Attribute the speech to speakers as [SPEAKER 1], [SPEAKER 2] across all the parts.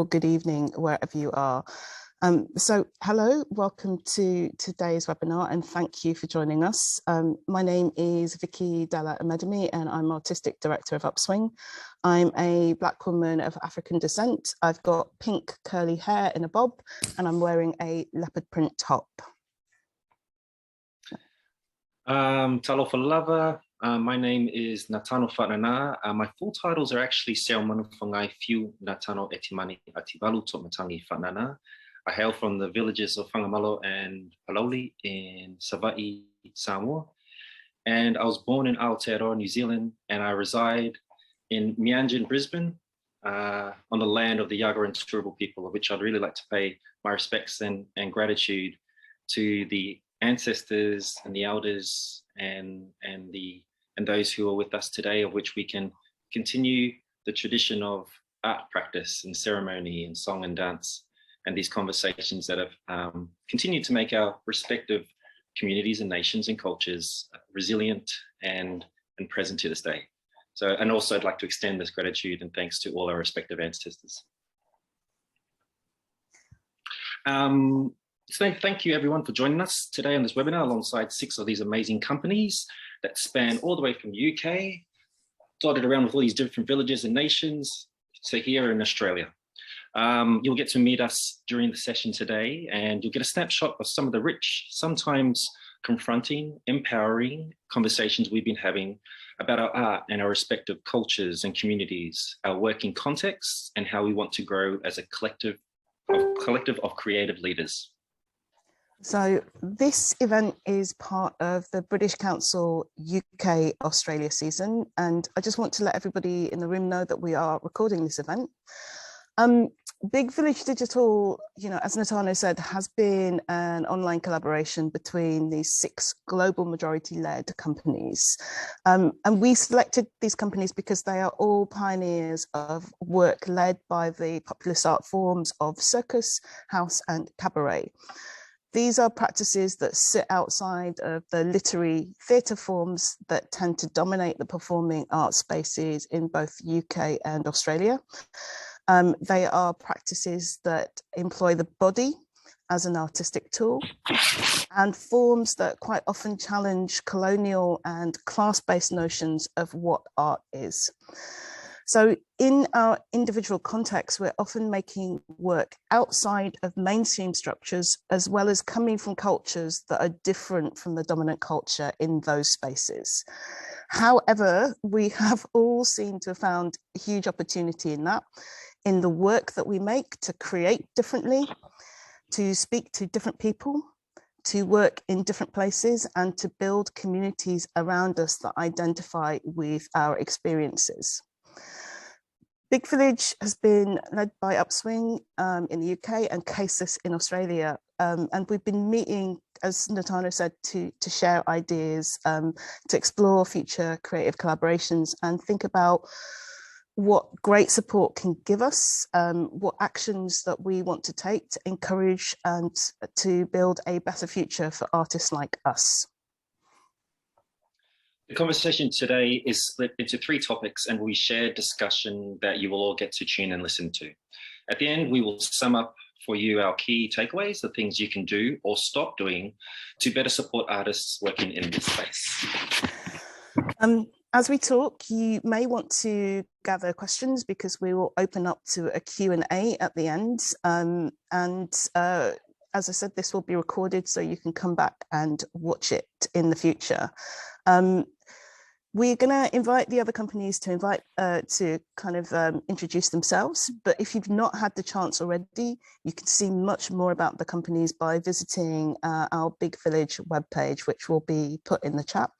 [SPEAKER 1] good evening, wherever you are. So hello, welcome to today's webinar and thank you for joining us. My name is Vicky Dalla Amedemi and I'm Artistic Director of Upswing. I'm a Black woman of African descent. I've got pink curly hair in a bob and I'm wearing a leopard print top.
[SPEAKER 2] Talofa lava. My name is Natano Whanana. My full titles are actually Ceremonies Whangai Fiu Natano Etimani Ativalu Tomatangi Whanana. I hail from the villages of Whangamalo and Paloli in Savaii, Samoa. And I was born in Aotearoa, New Zealand, and I reside in Mianjin, Brisbane, on the land of the Yaga and Turrbal people, of which I'd really like to pay my respects and gratitude to the ancestors and the elders and those who are with us today, of which we can continue the tradition of art practice and ceremony and song and dance and these conversations that have continued to make our respective communities and nations and cultures resilient and present to this day. So, and also I'd like to extend this gratitude and thanks to all our respective ancestors. So thank you everyone for joining us today on this webinar alongside 6 of these amazing companies that span all the way from UK, dotted around with all these different villages and nations, to here in Australia. You'll get to meet us during the session today and you'll get a snapshot of some of the rich, sometimes confronting, empowering conversations we've been having about our art and our respective cultures and communities, our working contexts, and how we want to grow as a collective of creative leaders.
[SPEAKER 1] So this event is part of the British Council UK Australia season, and I just want to let everybody in the room know that we are recording this event. Big Village Digital, as Natano said, has been an online collaboration between these 6 global majority-led companies. And we selected these companies because they are all pioneers of work led by the populist art forms of circus, house, and cabaret. These are practices that sit outside of the literary theatre forms that tend to dominate the performing arts spaces in both UK and Australia. They are practices that employ the body as an artistic tool and forms that quite often challenge colonial and class-based notions of what art is. So in our individual contexts, we're often making work outside of mainstream structures, as well as coming from cultures that are different from the dominant culture in those spaces. However, we have all seemed to have found a huge opportunity in the work that we make to create differently, to speak to different people, to work in different places, and to build communities around us that identify with our experiences. Big Village has been led by Upswing in the UK and Cases in Australia. And we've been meeting, as Natano said, to share ideas, to explore future creative collaborations and think about what great support can give us, what actions that we want to take to encourage and to build a better future for artists like us.
[SPEAKER 2] The conversation today is split into 3 topics and we share discussion that you will all get to tune and listen to. At the end, we will sum up for you our key takeaways, the things you can do or stop doing to better support artists working in this space.
[SPEAKER 1] As we talk, you may want to gather questions because we will open up to a Q&A at the end. As I said, this will be recorded so you can come back and watch it in the future. We're going to invite the other companies to introduce themselves. But if you've not had the chance already, you can see much more about the companies by visiting our Big Village webpage, which will be put in the chat,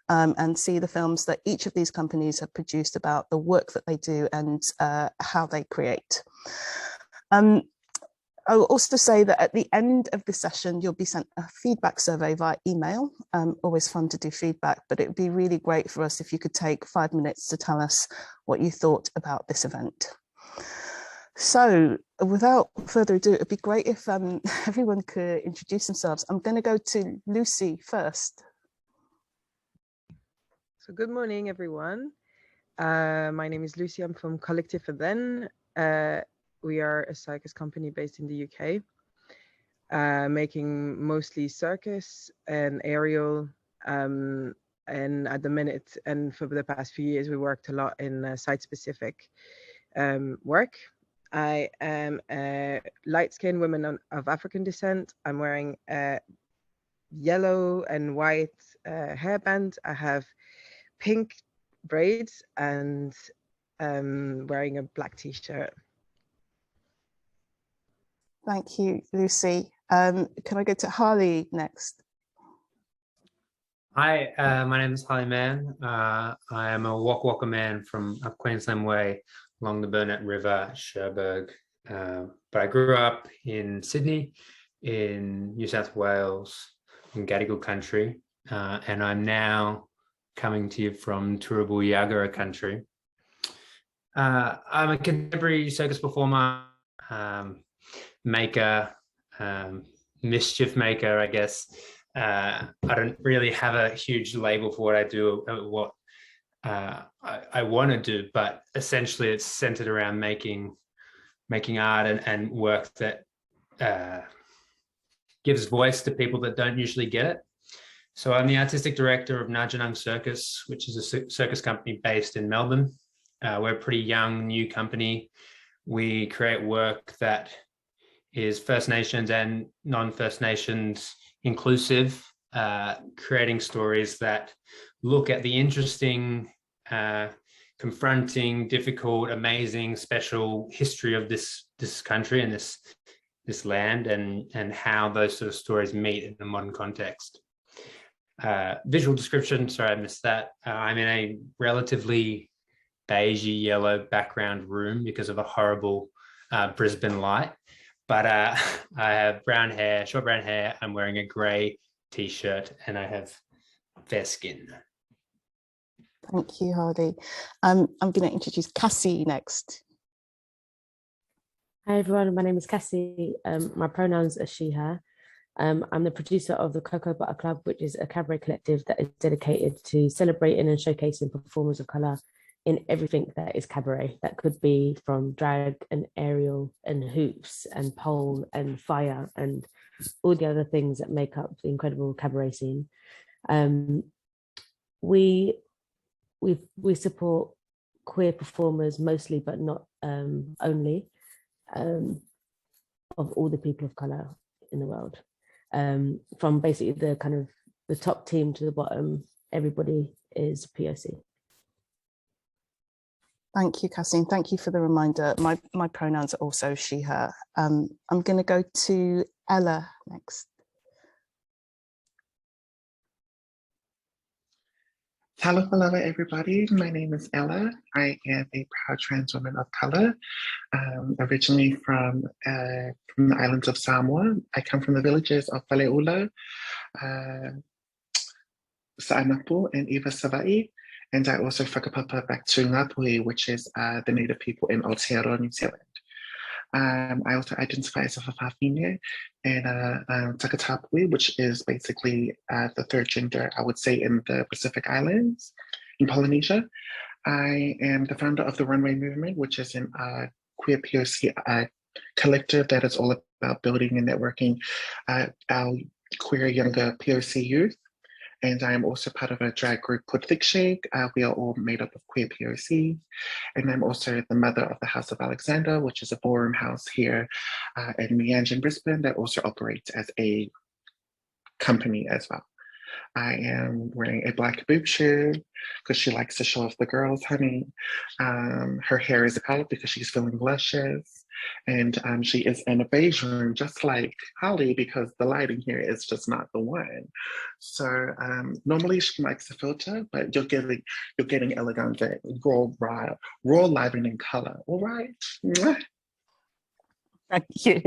[SPEAKER 1] and see the films that each of these companies have produced about the work that they do and how they create. I will also say that at the end of the session, you'll be sent a feedback survey via email. Always fun to do feedback, but it would be really great for us if you could take 5 minutes to tell us what you thought about this event. So without further ado, it'd be great if everyone could introduce themselves. I'm going to go to Lucy first.
[SPEAKER 3] So good morning, everyone. My name is Lucy. I'm from Collective Then. We are a circus company based in the UK, making mostly circus and aerial. And at the minute, and for the past few years, we worked a lot in site-specific work. I am a light-skinned woman of African descent. I'm wearing a yellow and white hairband. I have pink braids and wearing a black t-shirt.
[SPEAKER 1] Thank you, Lucy. Can I go to Harley next?
[SPEAKER 4] Hi, my name is Harley Mann. I am a Waka Waka man from up Queensland Way along the Burnett River, Cherbourg. But I grew up in Sydney, in New South Wales, in Gadigal country, and I'm now coming to you from Turrbal Yagara country. I'm a contemporary circus performer, maker, mischief maker, I guess. I don't really have a huge label for what I do, what I want to do, but essentially it's centered around making art and work that gives voice to people that don't usually get it. So I'm the artistic director of Najanung Circus, which is a circus company based in Melbourne. We're a pretty young, new company. We create work that is First Nations and non-First Nations inclusive, creating stories that look at the interesting, confronting, difficult, amazing, special history of this country and this land, and how those sort of stories meet in a modern context. Visual description, sorry, I missed that. I'm in a relatively beigey yellow background room because of a horrible Brisbane light. But I have brown hair, short brown hair. I'm wearing a grey t-shirt and I have fair skin.
[SPEAKER 1] Thank you, Hardy. I'm going to introduce Cassie next.
[SPEAKER 5] Hi everyone, my name is Cassie. My pronouns are she, her. I'm the producer of the Cocoa Butter Club, which is a cabaret collective that is dedicated to celebrating and showcasing performers of colour in everything that is cabaret. That could be from drag and aerial and hoops and pole and fire and all the other things that make up the incredible cabaret scene. We support queer performers mostly, but not only, of all the people of colour in the world. From basically the kind of the top team to the bottom, everybody is POC.
[SPEAKER 1] Thank you, Cassie, and thank you for the reminder. My pronouns are also she, her. I'm going to go to Ella next.
[SPEAKER 6] Hello, everybody. My name is Ella. I am a proud trans woman of color, originally from the islands of Samoa. I come from the villages of Paleula, Sa'anapu, and Iwa Savai. And I also whakapapa back to Ngāpuhi, which is the native people in Aotearoa, New Zealand. I also identify as a whawhawhine and Takatapui, which is basically the third gender, I would say, in the Pacific Islands, in Polynesia. I am the founder of the Runway Movement, which is an queer POC collective that is all about building and networking our queer younger POC youth. And I am also part of a drag group called Thick Shake. We are all made up of queer POCs. And I'm also the mother of the House of Alexander, which is a ballroom house here in Meanjin, Brisbane, that also operates as a company as well. I am wearing a black boob shoe because she likes to show off the girls, honey. Her hair is out because she's feeling luscious. And she is in a beige room, just like Holly, because the lighting here is just not the one. So normally she likes a filter, but you're getting elegante, raw, livening color. All right.
[SPEAKER 1] Thank you.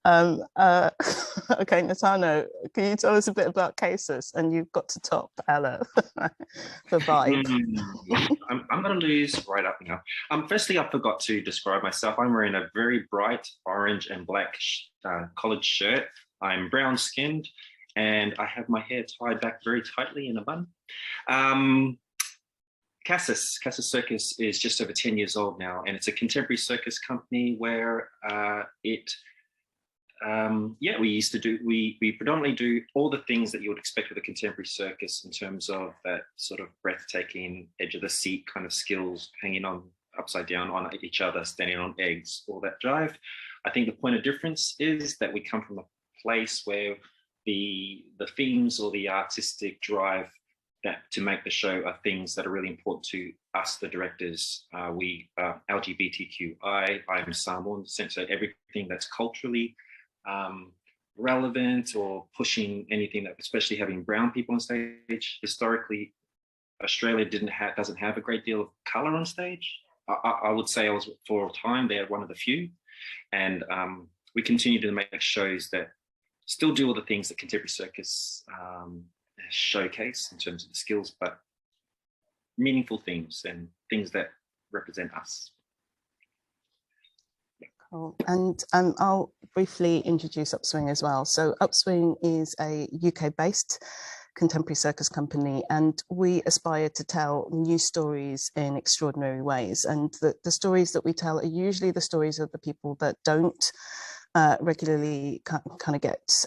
[SPEAKER 1] Okay, Natano, can you tell us a bit about cases? And you've got to top Ella for vibe.
[SPEAKER 2] I'm going to lose right up now. Firstly, I forgot to describe myself. I'm wearing a very bright orange and black collared shirt. I'm brown skinned and I have my hair tied back very tightly in a bun. Cassis Circus is just over 10 years old now, and it's a contemporary circus company where we predominantly do all the things that you would expect with a contemporary circus in terms of that sort of breathtaking, edge of the seat kind of skills, hanging on upside down on each other, standing on eggs, all that jive. I think the point of difference is that we come from a place where the themes or the artistic drive that to make the show are things that are really important to us, the directors. We are LGBTQI, I'm Samoan, so everything that's culturally relevant or pushing anything that, especially having brown people on stage. Historically, Australia doesn't have a great deal of color on stage. I would say I was, for a time, they're one of the few. And we continue to make shows that still do all the things that contemporary circus showcase in terms of the skills, but meaningful themes and things that represent us.
[SPEAKER 1] Cool. And I'll briefly introduce Upswing as well. So Upswing is a UK-based contemporary circus company, and we aspire to tell new stories in extraordinary ways. And the stories that we tell are usually the stories of the people that don't regularly kind of get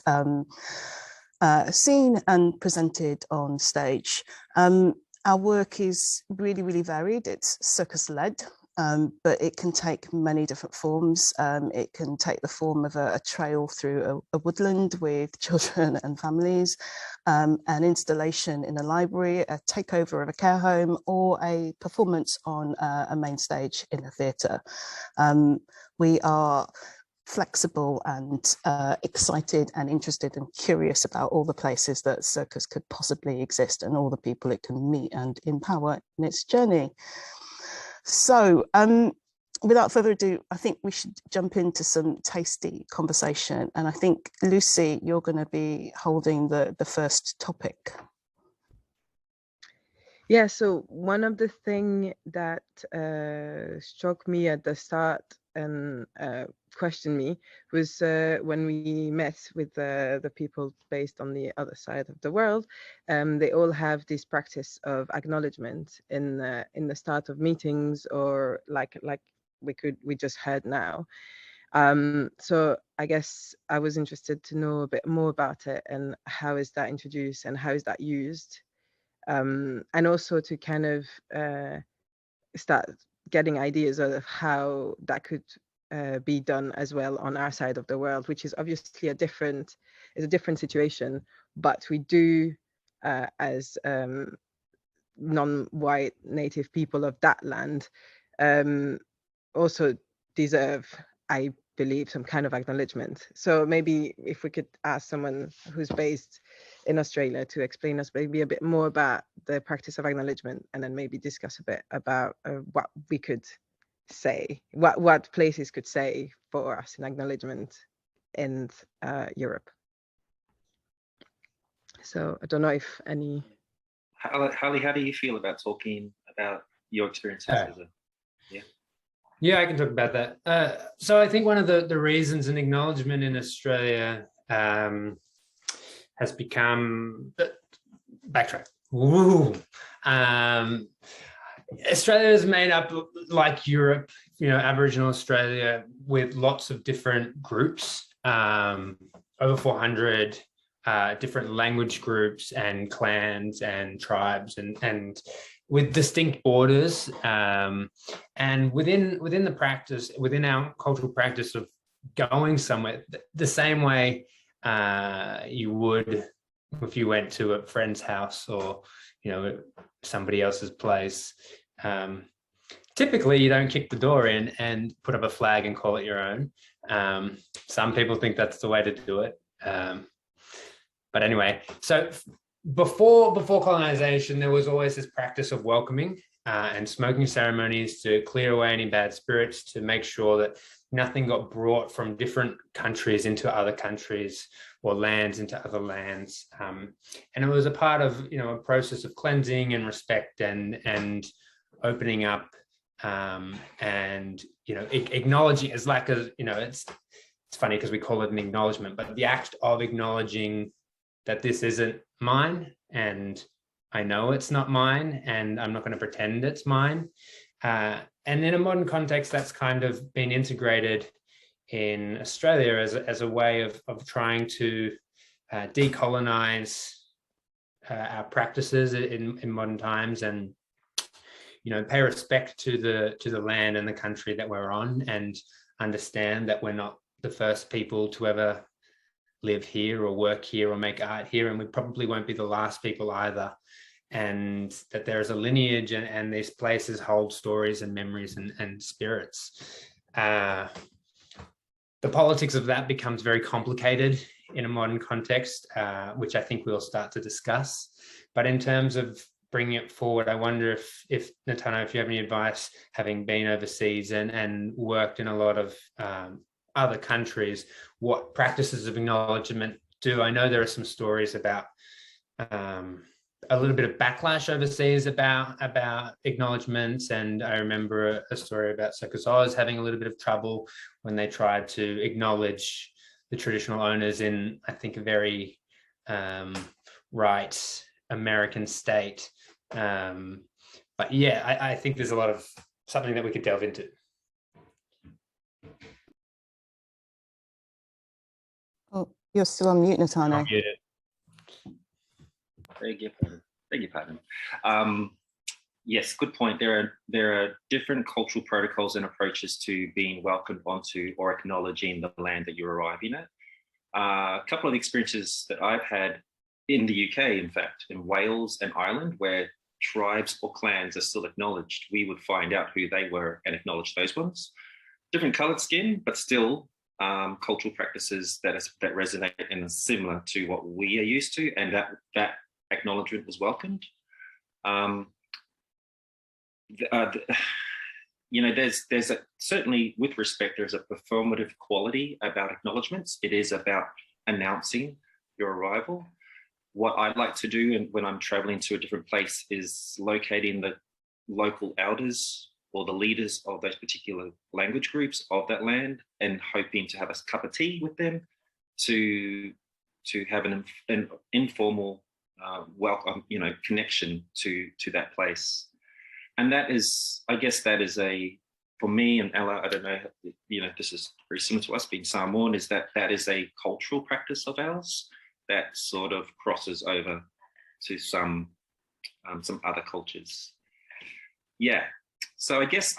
[SPEAKER 1] seen and presented on stage. Our work is really, really varied. It's circus-led, but it can take many different forms. It can take the form of a trail through a woodland with children and families, an installation in a library, a takeover of a care home, or a performance on a main stage in a theatre. We are flexible and excited and interested and curious about all the places that circus could possibly exist and all the people it can meet and empower in its journey. So without further ado, I think we should jump into some tasty conversation. And I think, Lucy, you're going to be holding the first topic.
[SPEAKER 3] Yeah, so one of the things that struck me at the start and questioned me was when we met with the people based on the other side of the world. They all have this practice of acknowledgement in the start of meetings, or like we just heard now. So I guess I was interested to know a bit more about it, and how is that introduced and how is that used, and also to kind of start getting ideas of how that could be done as well on our side of the world, which is obviously a different situation, but we do as non-white native people of that land also deserve, I believe, some kind of acknowledgement. So maybe if we could ask someone who's based in Australia to explain us maybe a bit more about the practice of acknowledgement, and then maybe discuss a bit about what we could say, what places could say for us in acknowledgement in Europe. So I don't know if any.
[SPEAKER 2] Harley, how do you feel about talking about your experiences as a
[SPEAKER 4] Yeah, I can talk about that. So I think one of the reasons an acknowledgement in Australia has become, backtrack. Australia is made up, like Europe, Aboriginal Australia, with lots of different groups, over 400 different language groups and clans and tribes, and with distinct borders. And within the practice, within our cultural practice of going somewhere, the same way you would if you went to a friend's house or somebody else's place. Typically, you don't kick the door in and put up a flag and call it your own. Some people think that's the way to do it. But anyway, so before colonization, there was always this practice of welcoming and smoking ceremonies to clear away any bad spirits, to make sure that nothing got brought from different countries into other countries, or lands into other lands. And it was a part of, a process of cleansing and respect and opening up, and, acknowledging as like it's funny because we call it an acknowledgement, but the act of acknowledging that this isn't mine and I know it's not mine, and I'm not going to pretend it's mine. And in a modern context, that's kind of been integrated in Australia as a way of trying to decolonize our practices in modern times, and pay respect to the land and the country that we're on, and understand that we're not the first people to ever live here or work here or make art here, and we probably won't be the last people either, and that there is a lineage, and these places hold stories and memories and spirits. The politics of that becomes very complicated in a modern context, which I think we'll start to discuss. But in terms of bringing it forward, I wonder if Natano, if you have any advice, having been overseas and worked in a lot of other countries, what practices of acknowledgement do? I know there are some stories about a little bit of backlash overseas about acknowledgements, and I remember a story about Circus Oz having a little bit of trouble when they tried to acknowledge the traditional owners in, I think, a very right American state. But yeah, I think there's a lot of something that we could delve into.
[SPEAKER 1] Oh, you're still on mute, Natano.
[SPEAKER 2] Beg your pardon. Yes, good point. There are different cultural protocols and approaches to being welcomed onto or acknowledging the land that you're arriving at. A couple of experiences that I've had in the UK, in fact, in Wales and Ireland, where tribes or clans are still acknowledged, we would find out who they were and acknowledge those ones. Different coloured skin, but still cultural practices that resonate and are similar to what we are used to, and that acknowledgement was welcomed. There's certainly, with respect, there's a performative quality about acknowledgements. It is about announcing your arrival. What I'd like to do, and when I'm traveling to a different place, is locating the local elders or the leaders of those particular language groups of that land, and hoping to have a cup of tea with them to have an informal welcome, connection to that place. And that is, I guess that is for me and Ella, I don't know, this is very similar to us being Samoan, is that is a cultural practice of ours that sort of crosses over to some other cultures. Yeah, so I guess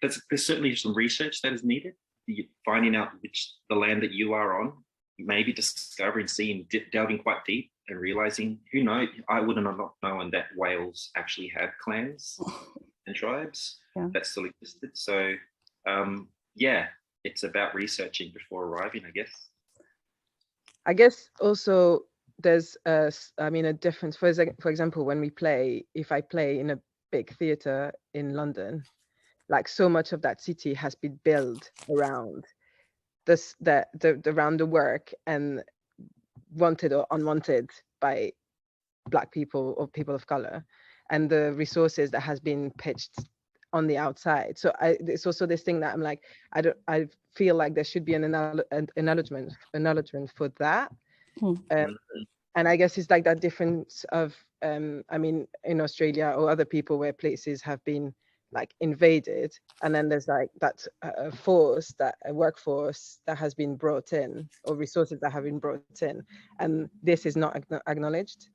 [SPEAKER 2] there's certainly some research that is needed, finding out the land that you are on, maybe discovering, seeing, delving quite deep and realizing, I wouldn't have known that Wales actually had clans and tribes that still existed. So yeah, it's about researching before arriving, I guess.
[SPEAKER 3] I guess also there's a difference. For example, when if I play in a big theatre in London, like so much of that city has been built around around the work and wanted or unwanted by Black people or people of color, and the resources that has been pitched on the outside. So it's also this thing that I'm like, I feel like there should be an acknowledgement for that. And I guess it's like that difference of in Australia or other people where places have been like invaded, and then there's like that workforce that has been brought in, or resources that have been brought in, and this is not acknowledged.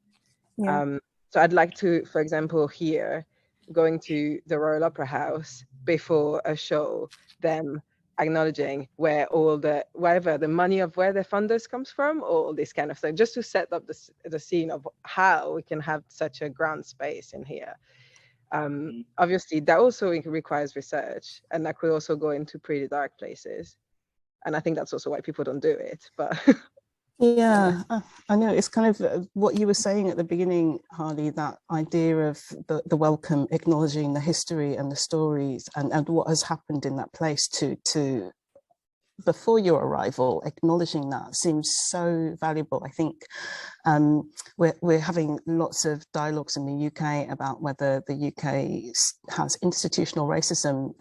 [SPEAKER 3] So I'd like to, for example, here, going to the Royal Opera House before a show, them acknowledging where the money of where the funders comes from, all this kind of thing, just to set up the scene of how we can have such a grand space in here. Obviously, that also requires research, and that could also go into pretty dark places. And I think that's also why people don't do it. But
[SPEAKER 1] yeah, I know it's kind of what you were saying at the beginning, Harley, that idea of the welcome, acknowledging the history and the stories and what has happened in that place to before your arrival. Acknowledging that seems so valuable. I think we're having lots of dialogues in the UK about whether the UK has institutional racism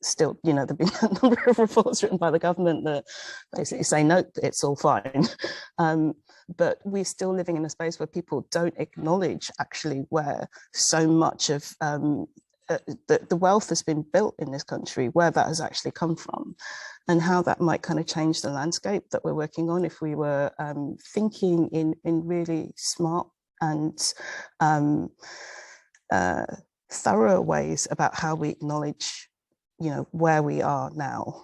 [SPEAKER 1] still, you know, there've been a number of reports written by the government that basically say, no, it's all fine. But we're still living in a space where people don't acknowledge actually where so much of the wealth has been built in this country, where that has actually come from, and how that might kind of change the landscape that we're working on if we were thinking in really smart and thorough ways about how we acknowledge, you know, where we are now.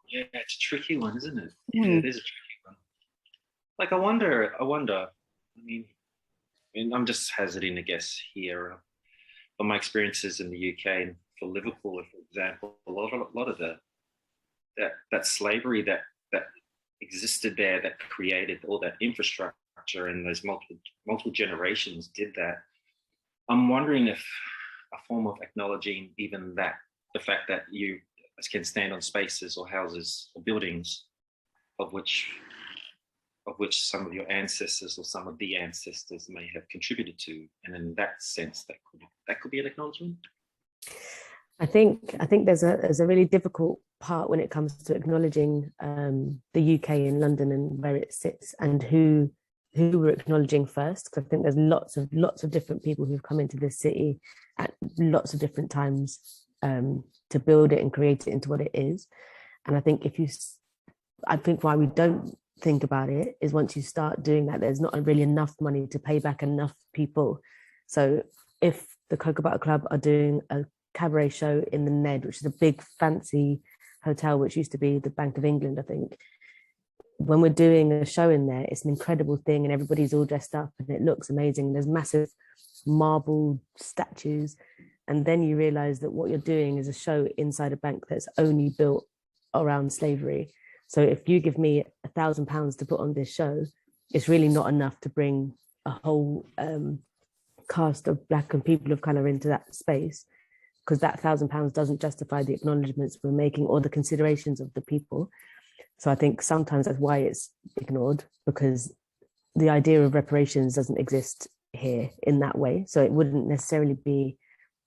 [SPEAKER 2] Yeah, it's a tricky one, isn't it? Yeah, it is a tricky one. Like, I wonder, I mean, I'm just hazarding a guess here. From my experiences in the UK and for Liverpool, for example, a lot of that slavery that existed there, that created all that infrastructure, and those multiple generations did that. I'm wondering if a form of acknowledging even that, the fact that you can stand on spaces or houses or buildings of which some of your ancestors or some of the ancestors may have contributed to, and in that sense, that could be an acknowledgement.
[SPEAKER 5] I think there's a really difficult part when it comes to acknowledging the UK in London and where it sits and who we're acknowledging first, because I think there's lots of different people who've come into this city at lots of different times to build it and create it into what it is. And I think why we don't think about it is once you start doing that, there's not really enough money to pay back enough people. So if the Cocoa Butter Club are doing a cabaret show in the Ned, which is a big fancy hotel which used to be the Bank of England, I think, when we're doing a show in there, it's an incredible thing and everybody's all dressed up and it looks amazing. There's massive marble statues, and then you realize that what you're doing is a show inside a bank that's only built around slavery. So if you give me £1,000 to put on this show, it's really not enough to bring a whole cast of Black and people of colour into that space, because that £1,000 doesn't justify the acknowledgements we're making or the considerations of the people. So I think sometimes that's why it's ignored, because the idea of reparations doesn't exist here in that way. So it wouldn't necessarily be,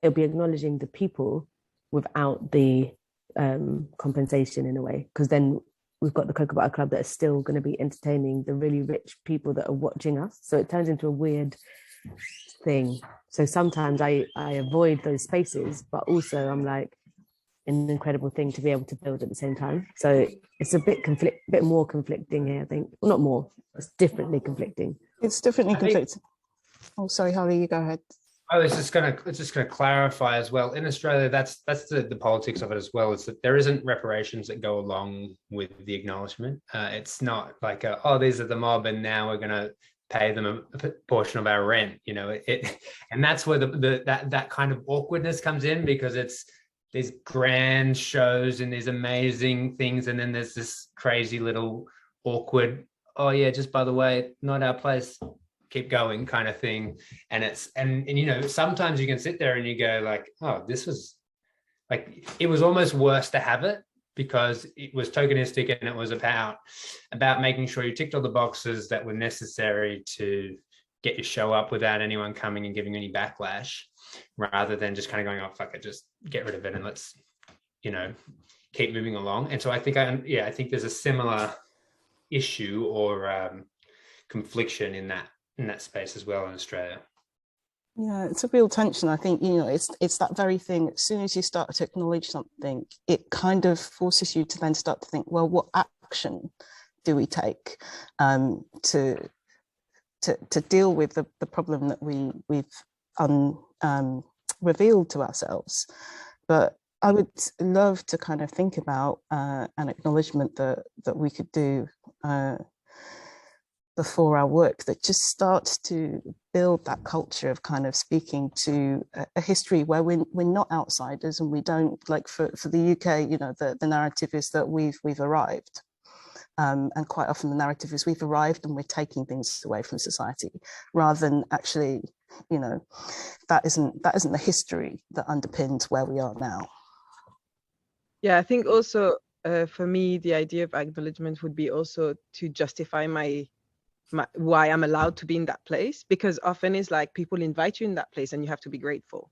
[SPEAKER 5] it'll be acknowledging the people without the compensation in a way, because then we've got the Cocoa Butter Club that are still going to be entertaining the really rich people that are watching us. So it turns into a weird thing. So sometimes I avoid those spaces, but also I'm like, an incredible thing to be able to build at the same time. So it's a bit more conflicting here, I think. Well, not more, it's differently conflicting.
[SPEAKER 1] It's differently conflicting. Oh, sorry, Holly, you go ahead.
[SPEAKER 4] Oh, it's just gonna clarify as well. In Australia, that's the politics of it as well, is that there isn't reparations that go along with the acknowledgement. It's not like these are the mob and now we're gonna pay them a portion of our rent, you know. And that's where that kind of awkwardness comes in, because it's these grand shows and these amazing things, and then there's this crazy little awkward, oh yeah, just by the way, not our place, keep going kind of thing. And and you know, sometimes you can sit there and you go like, oh, this was like, it was almost worse to have it, because it was tokenistic and it was about making sure you ticked all the boxes that were necessary to get your show up without anyone coming and giving any backlash, rather than just kind of going, oh, fuck it, just get rid of it and let's, you know, keep moving along. And so I think there's a similar issue or confliction in that space as well in Australia.
[SPEAKER 1] Yeah, it's a real tension. I think, you know, it's that very thing. As soon as you start to acknowledge something, it kind of forces you to then start to think, well, what action do we take to deal with the problem that we've revealed to ourselves. But I would love to kind of think about an acknowledgement that we could do before our work, that just starts to build that culture of kind of speaking to a history where we're not outsiders, and we don't, like for the UK, you know, the narrative is that we've arrived. And quite often the narrative is we've arrived and we're taking things away from society, rather than actually, you know, that isn't the history that underpins where we are now.
[SPEAKER 3] Yeah, I think also for me, the idea of acknowledgement would be also to justify my why I'm allowed to be in that place, because often it's like people invite you in that place and you have to be grateful.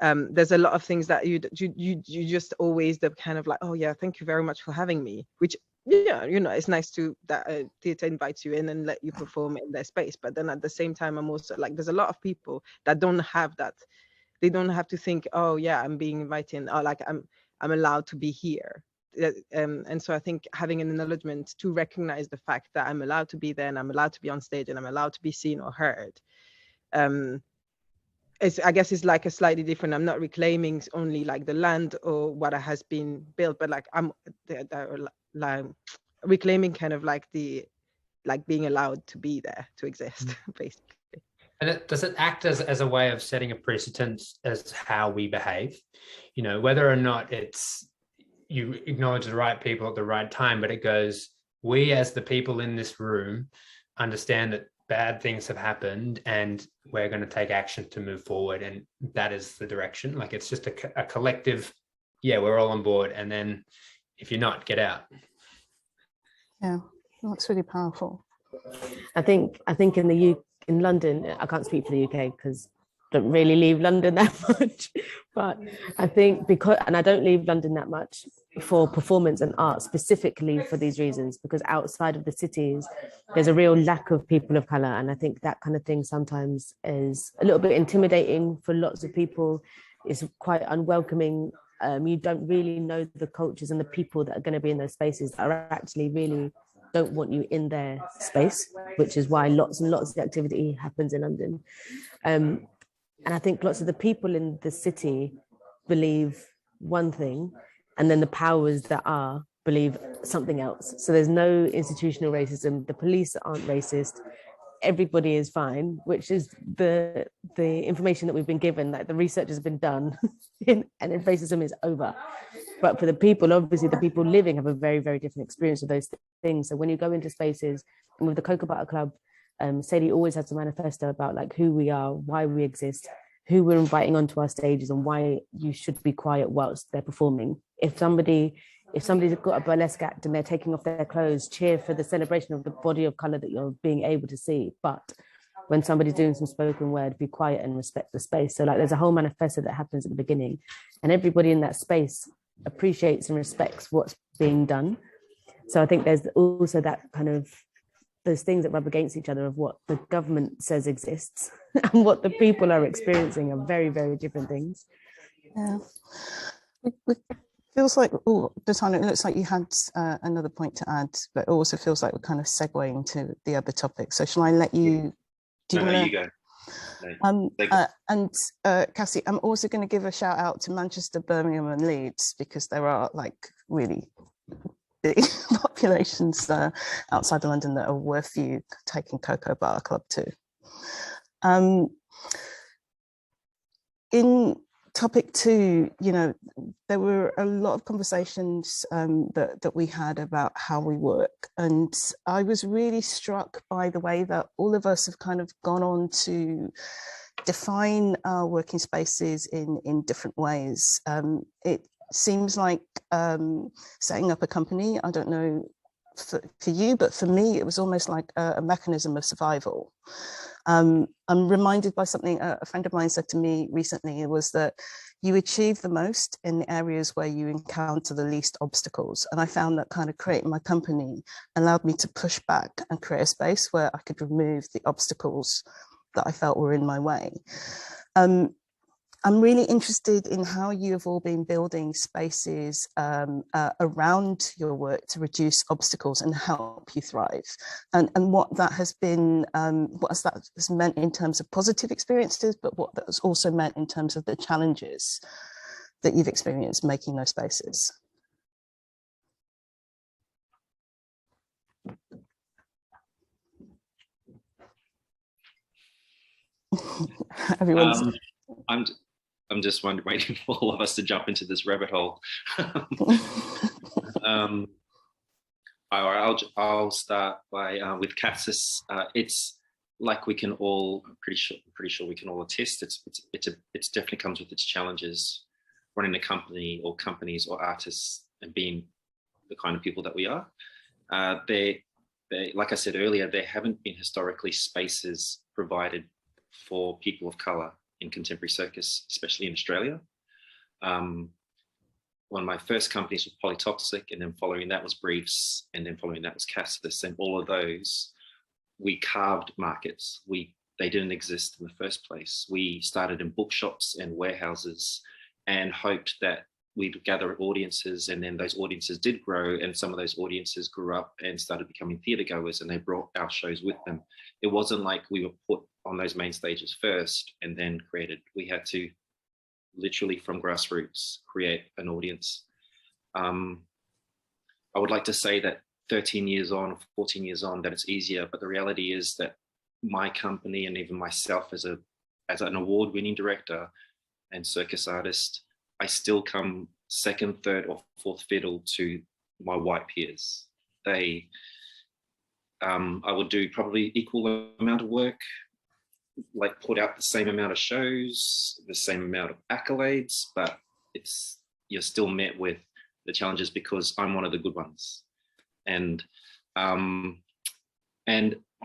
[SPEAKER 3] there's a lot of things that you just always the kind of like, oh yeah, thank you very much for having me, which, yeah, you know, it's nice to that theatre invites you in and let you perform in their space. But then at the same time, I'm also like, there's a lot of people that don't have that. They don't have to think, oh yeah, I'm being invited, or like I'm allowed to be here. And so I think having an acknowledgement to recognize the fact that I'm allowed to be there and I'm allowed to be on stage and I'm allowed to be seen or heard. I guess it's like a slightly different. I'm not reclaiming only like the land or what has been built, but like I'm like reclaiming kind of like the being allowed to be there, to exist, basically.
[SPEAKER 4] And does it act as a way of setting a precedent as how we behave? You know, whether or not it's you acknowledge the right people at the right time, but it goes, we as the people in this room understand that bad things have happened and we're going to take action to move forward, and that is the direction. Like, it's just a collective, yeah, we're all on board, and then if you're not, get out.
[SPEAKER 1] Yeah, that's really powerful.
[SPEAKER 5] I think in London, I can't speak for the UK because I don't really leave London that much, but I think and I don't leave London that much for performance and art specifically for these reasons, because outside of the cities, there's a real lack of people of color. And I think that kind of thing sometimes is a little bit intimidating for lots of people. It's quite unwelcoming. You don't really know the cultures and the people that are going to be in those spaces that are actually really don't want you in their space, which is why lots and lots of activity happens in London. And I think lots of the people in the city believe one thing, and then the powers that are believe something else. So there's no institutional racism. The police aren't racist. Everybody is fine, which is the information that we've been given, that the research has been done and racism is over. But for the people, obviously the people living have a very, very different experience of those things. So when you go into spaces, and with the Cocoa Butter Club, Sadie always has a manifesto about like who we are, why we exist, who we're inviting onto our stages, and why you should be quiet whilst they're performing. If somebody's got a burlesque act and they're taking off their clothes, cheer for the celebration of the body of color that you're being able to see. But when somebody's doing some spoken word, be quiet and respect the space. So like there's a whole manifesto that happens at the beginning, and everybody in that space appreciates and respects what's being done. So I think there's also that kind of those things that rub against each other of what the government says exists and what the people are experiencing are very, very different things.
[SPEAKER 1] Yeah. It feels like, Natano, it looks like you had another point to add, but it also feels like we're kind of segueing to the other topic. So shall I let you?
[SPEAKER 2] You go.
[SPEAKER 1] And Cassie, I'm also going to give a shout out to Manchester, Birmingham and Leeds, because there are like really big populations outside of London that are worth you taking Cocoa Butter Club to. In topic 2, you know, there were a lot of conversations that we had about how we work, and I was really struck by the way that all of us have kind of gone on to define our working spaces in different ways. It seems like setting up a company, I don't know for you, but for me, it was almost like a mechanism of survival. I'm reminded by something a friend of mine said to me recently. It was that you achieve the most in the areas where you encounter the least obstacles. And I found that kind of creating my company allowed me to push back and create a space where I could remove the obstacles that I felt were in my way. I'm really interested in how you have all been building spaces around your work to reduce obstacles and help you thrive, and what that has been, what that has meant in terms of positive experiences, but what that has also meant in terms of the challenges that you've experienced making those spaces. Everyone's.
[SPEAKER 2] I'm just waiting for all of us to jump into this rabbit hole. I'll start by with Cassis. It's like we can all, I'm pretty sure we can all attest. It's definitely comes with its challenges. Running a company or companies or artists and being the kind of people that we are. They, like I said earlier, there haven't been historically spaces provided for people of color in contemporary circus, especially in Australia. One of my first companies was Polytoxic, and then following that was Briefs, and then following that was Cassis, and all of those, we carved markets. They didn't exist in the first place. We started in bookshops and warehouses and hoped that we'd gather audiences, and then those audiences did grow, and some of those audiences grew up and started becoming theatre goers, and they brought our shows with them. It wasn't like we were put on those main stages first and then created. We had to literally from grassroots create an audience. I would like to say that 13 years on, 14 years on, that it's easier, but the reality is that my company and even myself as an award-winning director and circus artist, I still come second, third, or fourth fiddle to my white peers. I would do probably equal amount of work, like put out the same amount of shows, the same amount of accolades, but you're still met with the challenges because I'm one of the good ones. And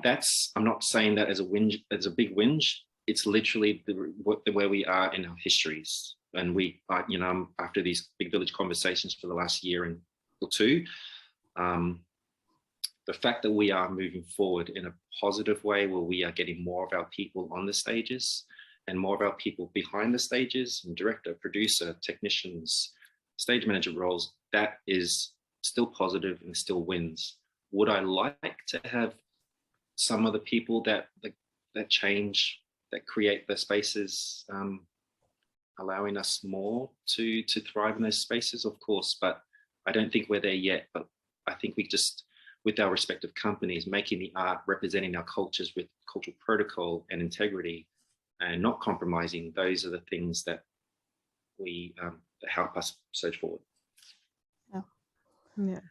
[SPEAKER 2] that's, I'm not saying that as a whinge, as a big whinge. It's literally where we are in our histories. And we, after these big village conversations for the last year or two, the fact that we are moving forward in a positive way, where we are getting more of our people on the stages and more of our people behind the stages, and director, producer, technicians, stage manager roles, that is still positive and still wins. Would I like to have some of the people that change, that create the spaces, allowing us more to thrive in those spaces? Of course, but I don't think we're there yet. But I think we just, with our respective companies, making the art, representing our cultures with cultural protocol and integrity, and not compromising, those are the things that that help us surge forward.
[SPEAKER 3] Yeah.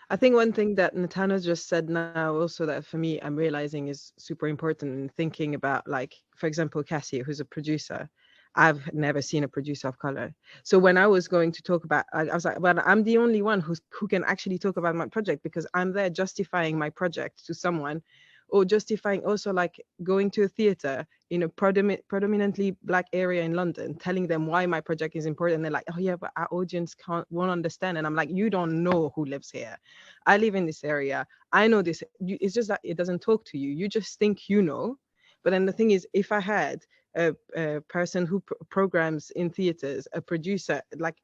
[SPEAKER 3] I think one thing that Natano just said now also that for me I'm realizing is super important in thinking about, like, for example, Cassie, who's a producer. I've never seen a producer of color. So when I was going to talk about, I was like, well, I'm the only one who can actually talk about my project, because I'm there justifying my project to someone, or justifying also like going to a theater in a predominantly Black area in London, telling them why my project is important. And they're like, oh yeah, but our audience won't understand. And I'm like, you don't know who lives here. I live in this area. I know this. It's just that it doesn't talk to you. You just think you know. But then the thing is, if I had a person who programs in theaters, a producer, like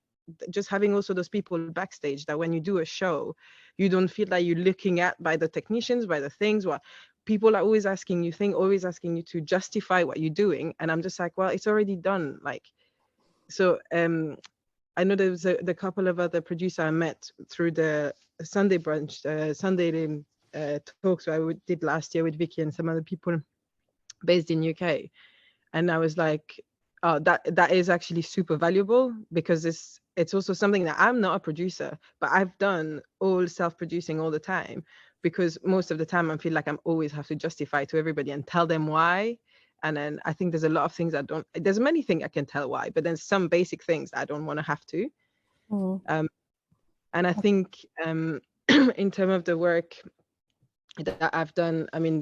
[SPEAKER 3] just having also those people backstage, that when you do a show, you don't feel like you're looking at by the technicians, by the things, what people are always asking you to justify what you're doing. And I'm just like, well, it's already done. Like, so I know there was the couple of other producers I met through the Sunday brunch, Sunday talks I did last year with Vicky and some other people based in UK. And I was like, oh, that is actually super valuable, because it's also something that I'm not a producer, but I've done all self-producing all the time, because most of the time I feel like I'm always have to justify to everybody and tell them why. And then I think there's a lot of things there's many things I can tell why, but then some basic things I don't want to have to. And I think in terms of the work that I've done, I mean,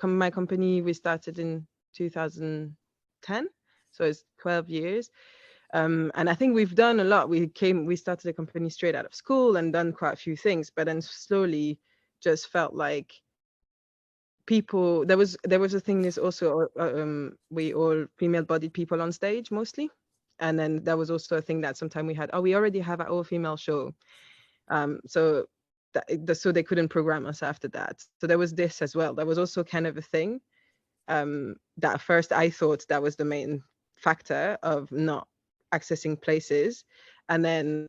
[SPEAKER 3] my company, we started in 2010, so it's 12 years. And I think we've done a lot. We started a company straight out of school and done quite a few things, but then slowly just felt like people, there was a thing is also, we all female-bodied people on stage mostly. And then there was also a thing that sometimes we already have our all-female show. So they couldn't program us after that. So there was this as well. That was also kind of a thing. That at first I thought that was the main factor of not accessing places. And then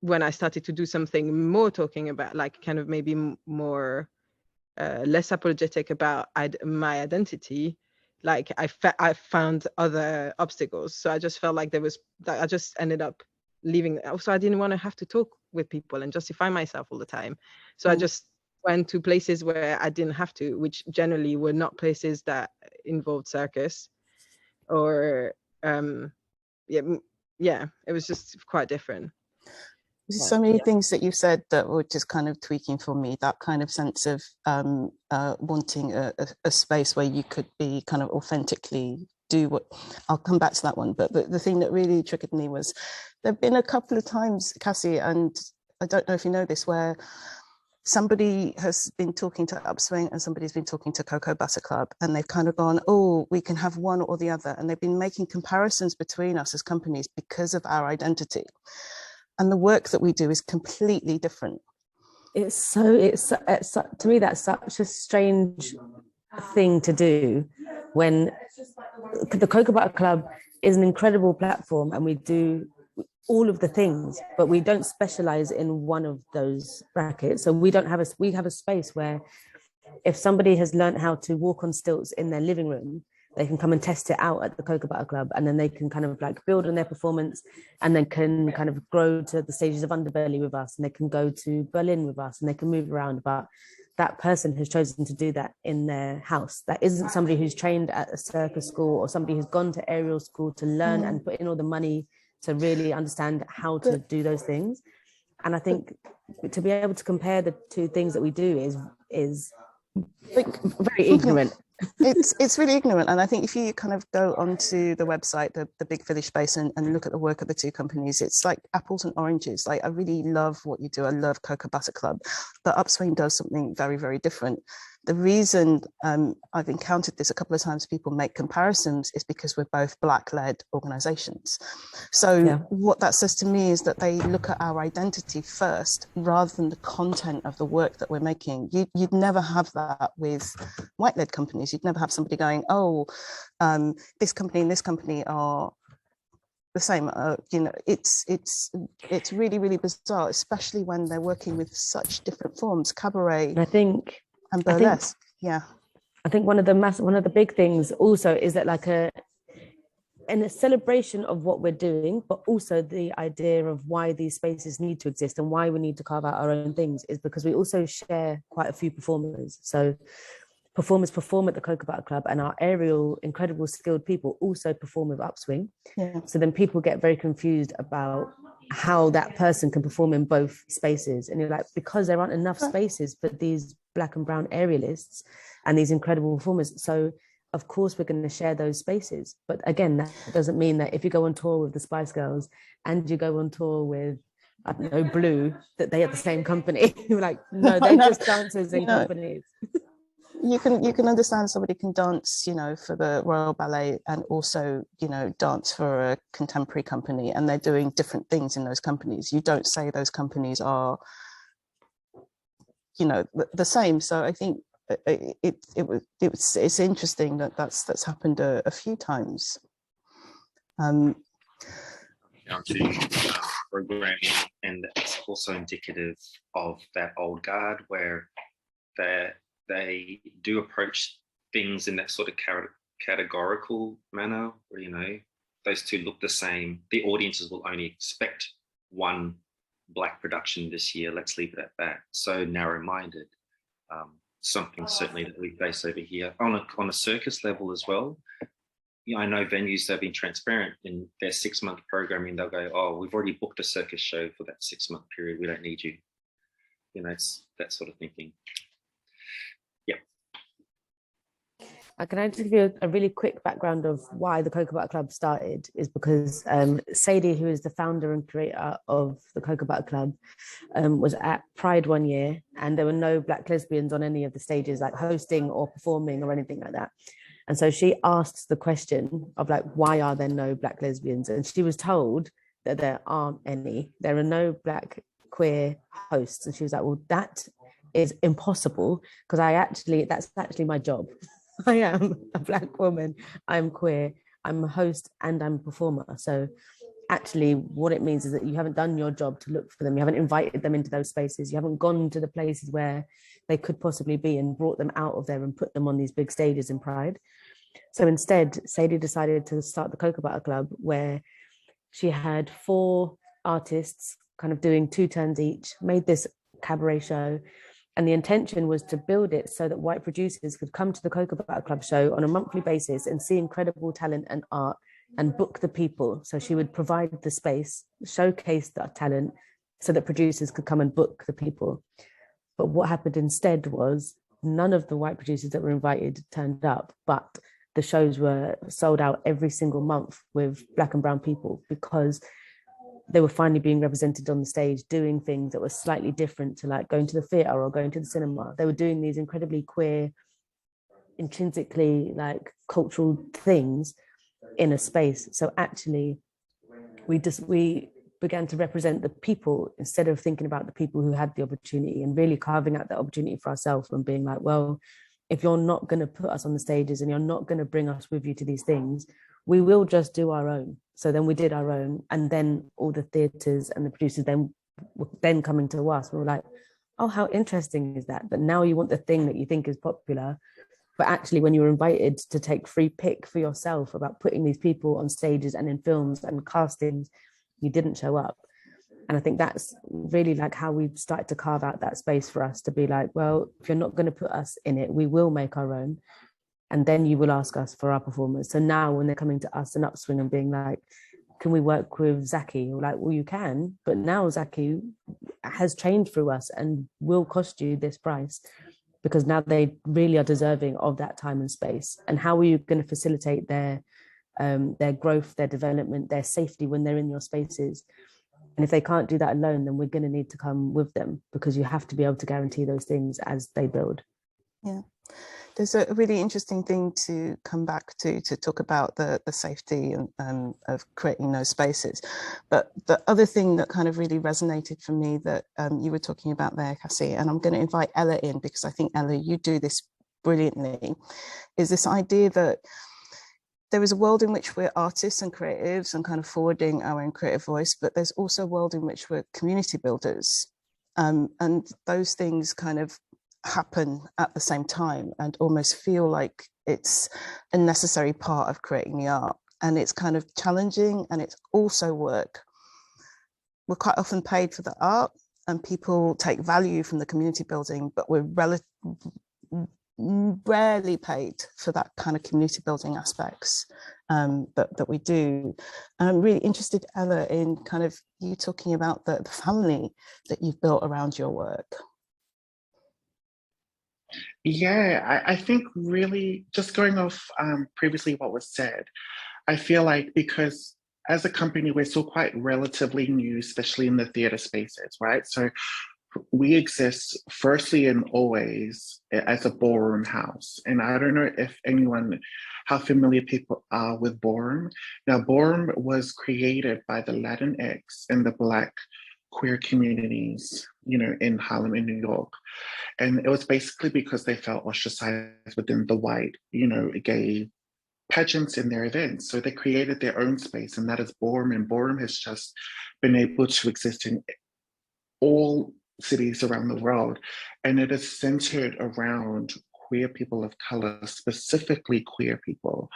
[SPEAKER 3] when I started to do something more talking about, like, kind of maybe more less apologetic about my identity, like I found other obstacles. So I just felt like I just ended up leaving. Also, I didn't want to have to talk with people and justify myself all the time. So I just went to places where I didn't have to, which generally were not places that involved circus, or it was just quite different.
[SPEAKER 1] There's so many things that you've said that were just kind of tweaking for me, that kind of sense of wanting a space where you could be kind of authentically do what, I'll come back to that one. But the thing that really triggered me was there've been a couple of times, Cassie, and I don't know if you know this, where somebody has been talking to Upswing and somebody's been talking to Cocoa Butter Club, and they've kind of gone, oh, we can have one or the other. And they've been making comparisons between us as companies because of our identity. And the work that we do is completely different.
[SPEAKER 5] It's to me, that's such a strange thing to do, when the Cocoa Butter Club is an incredible platform and we do all of the things, but we don't specialize in one of those brackets. So we have a space where if somebody has learned how to walk on stilts in their living room, they can come and test it out at the Cocoa Butter Club, and then they can kind of like build on their performance, and then can kind of grow to the stages of Underbelly with us, and they can go to Berlin with us, and they can move around. But that person has chosen to do that in their house. That isn't somebody who's trained at a circus school or somebody who's gone to aerial school to learn and put in all the money to really understand how to do those things. And I think to be able to compare the two things that we do is very ignorant.
[SPEAKER 1] It's really ignorant. And I think if you kind of go onto the website, the Big Village Space, and look at the work of the two companies, it's like apples and oranges. Like, I really love what you do. I love Cocoa Butter Club, but Upswing does something very, very different. The reason I've encountered this a couple of times, people make comparisons, is because we're both Black-led organizations. So what that says to me is that they look at our identity first rather than the content of the work that we're making. You'd never have that with white-led companies. You'd never have somebody going, oh, this company and this company are the same. You know, it's really, really bizarre, especially when they're working with such different forms, cabaret, and burlesque.
[SPEAKER 5] I think one of the big things also is that like a celebration of what we're doing, but also the idea of why these spaces need to exist and why we need to carve out our own things, is because we also share quite a few performers. So performers perform at the Cocoa Butter Club, and our aerial, incredible, skilled people also perform with Upswing. So then people get very confused about how that person can perform in both spaces. And you're like, because there aren't enough spaces for these Black and brown aerialists and these incredible performers. So of course we're going to share those spaces. But again, that doesn't mean that if you go on tour with the Spice Girls and you go on tour with, I don't know, Blue, that they are the same company. You're like, no, they're just dancers in companies.
[SPEAKER 1] You can understand somebody can dance, you know, for the Royal Ballet and also, you know, dance for a contemporary company, and they're doing different things in those companies. You don't say those companies are, you know, the same. So I think it's interesting that that's happened a few times.
[SPEAKER 2] Down to programming, and it's also indicative of that old guard where they do approach things in that sort of categorical manner, where, you know, those two look the same. The audiences will only expect one Black production this year. Let's leave it at that. So narrow-minded. Something certainly that we face over here on a circus level as well. You know, I know venues that have been transparent in their 6-month programming. They'll go, oh, we've already booked a circus show for that 6-month period. We don't need you. You know, it's that sort of thinking.
[SPEAKER 5] Can I just give you a really quick background of why the Cocoa Butter Club started? Is because Sadie, who is the founder and creator of the Cocoa Butter Club, was at Pride one year, and there were no Black lesbians on any of the stages, like hosting or performing or anything like that. And so she asked the question of like, why are there no Black lesbians? And she was told that there aren't any. There are no Black queer hosts. And she was like, well, that is impossible, because that's actually my job. I am a Black woman, I'm queer, I'm a host and I'm a performer. So actually what it means is that you haven't done your job to look for them. You haven't invited them into those spaces. You haven't gone to the places where they could possibly be and brought them out of there and put them on these big stages in Pride. So instead, Sadie decided to start the Cocoa Butter Club, where she had 4 artists kind of doing 2 turns each, made this cabaret show. And the intention was to build it so that white producers could come to the Cocoa Butter Club show on a monthly basis and see incredible talent and art and book the people. So she would provide the space, showcase that talent, so that producers could come and book the people. But what happened instead was none of the white producers that were invited turned up, but the shows were sold out every single month with Black and brown people, because they were finally being represented on the stage doing things that were slightly different to like going to the theatre or going to the cinema. They were doing these incredibly queer, intrinsically like cultural things in a space. So actually we began to represent the people instead of thinking about the people who had the opportunity, and really carving out that opportunity for ourselves and being like, well, if you're not going to put us on the stages and you're not going to bring us with you to these things, we will just do our own. So then we did our own, and then all the theatres and the producers were then coming to us. We were like, oh, how interesting is that? But now you want the thing that you think is popular, but actually when you were invited to take free pick for yourself about putting these people on stages and in films and castings, you didn't show up. And I think that's really like how we've started to carve out that space for us to be like, well, if you're not going to put us in it, we will make our own. And then you will ask us for our performance. So now when they're coming to us in Upswing and being like, can we work with Zaki? We're like, well, you can, but now Zaki has trained through us and will cost you this price, because now they really are deserving of that time and space. And how are you going to facilitate their growth, their development, their safety when they're in your spaces? And if they can't do that alone, then we're going to need to come with them, because you have to be able to guarantee those things as they build.
[SPEAKER 1] Yeah. There's a really interesting thing to come back to talk about the safety and of creating those spaces. But the other thing that kind of really resonated for me that you were talking about there, Cassie, and I'm going to invite Ella in, because I think, Ella, you do this brilliantly, is this idea that there is a world in which we're artists and creatives and kind of forwarding our own creative voice, but there's also a world in which we're community builders. And those things kind of happen at the same time and almost feel like it's a necessary part of creating the art. And it's kind of challenging, and it's also work. We're quite often paid for the art, and people take value from the community building, but we're rarely paid for that kind of community building aspects that we do. And I'm really interested, Ella, in kind of you talking about the family that you've built around your work.
[SPEAKER 6] Yeah, I think really just going off previously what was said, I feel like because as a company, we're still quite relatively new, especially in the theatre spaces, right? So we exist firstly and always as a ballroom house. And I don't know if how familiar people are with ballroom. Now, ballroom was created by the Latinx and the Black queer communities, in Harlem in New York. And it was basically because they felt ostracized within the white, gay pageants in their events. So they created their own space, and that is ballroom. And ballroom has just been able to exist in all cities around the world. And it is centered around queer people of color, specifically queer people.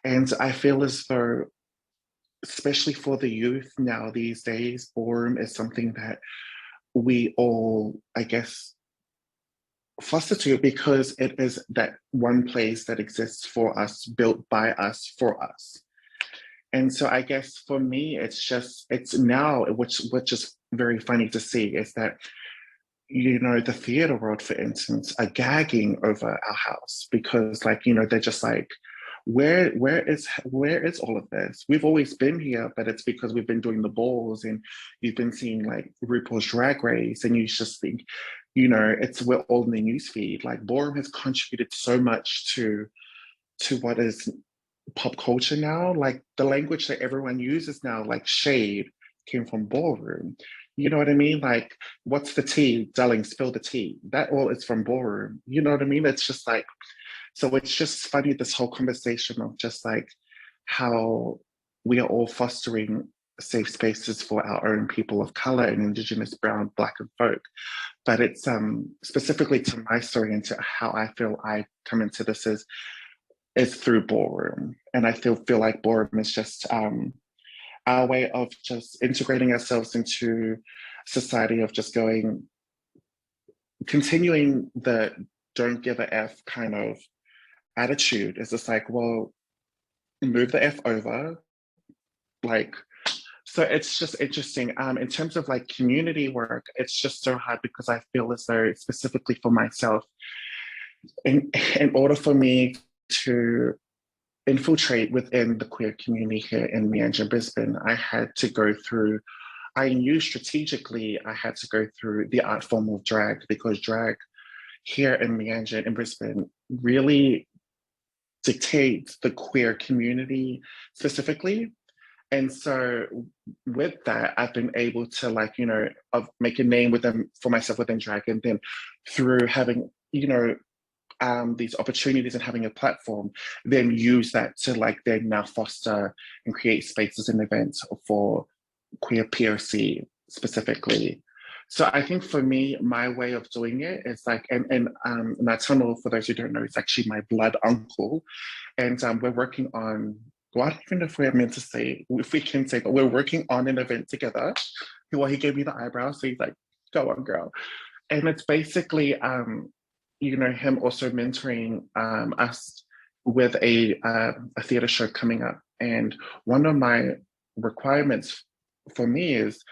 [SPEAKER 6] And I feel as though, especially for the youth now these days, ballroom is something that we all, I guess, foster to, because it is that one place that exists for us, built by us, for us. And so I guess for me, it's now, which is very funny to see, is that, the theater world, for instance, are gagging over our house, because they're just like, where is all of this? We've always been here, but it's because we've been doing the balls and you've been seeing like RuPaul's Drag Race, and you just think, we're all in the newsfeed. Like ballroom has contributed so much to what is pop culture now. Like the language that everyone uses now, like shade, came from ballroom. You know what I mean? Like, what's the tea? Darling, spill the tea. That all is from ballroom. You know what I mean? It's just like, so it's just funny, this whole conversation of just like how we are all fostering safe spaces for our own people of color and Indigenous, brown, Black, and folk. But it's specifically to my story and to how I feel I come into this is through ballroom. And I feel like ballroom is just our way of just integrating ourselves into society, of just continuing the don't give a F kind of attitude. It's just like, well, move the F over. Like, so it's just interesting. In terms of like community work, it's just so hard, because I feel as though, specifically for myself, in order for me to infiltrate within the queer community here in Meander, Brisbane, I knew strategically I had to go through the art form of drag, because drag here in Meander in Brisbane really dictates the queer community specifically. And so with that, I've been able to make a name for myself within drag, and then through having, these opportunities and having a platform, then use that to then now foster and create spaces and events for queer POC specifically. So I think for me, my way of doing it is Natano, for those who don't know, is actually my blood uncle. And we're working on, well, I don't even know if we're meant to say, if we can say, but we're working on an event together. Well, he gave me the eyebrow, so he's like, go on, girl. And it's basically, him also mentoring us with a theatre show coming up. And one of my requirements for me is,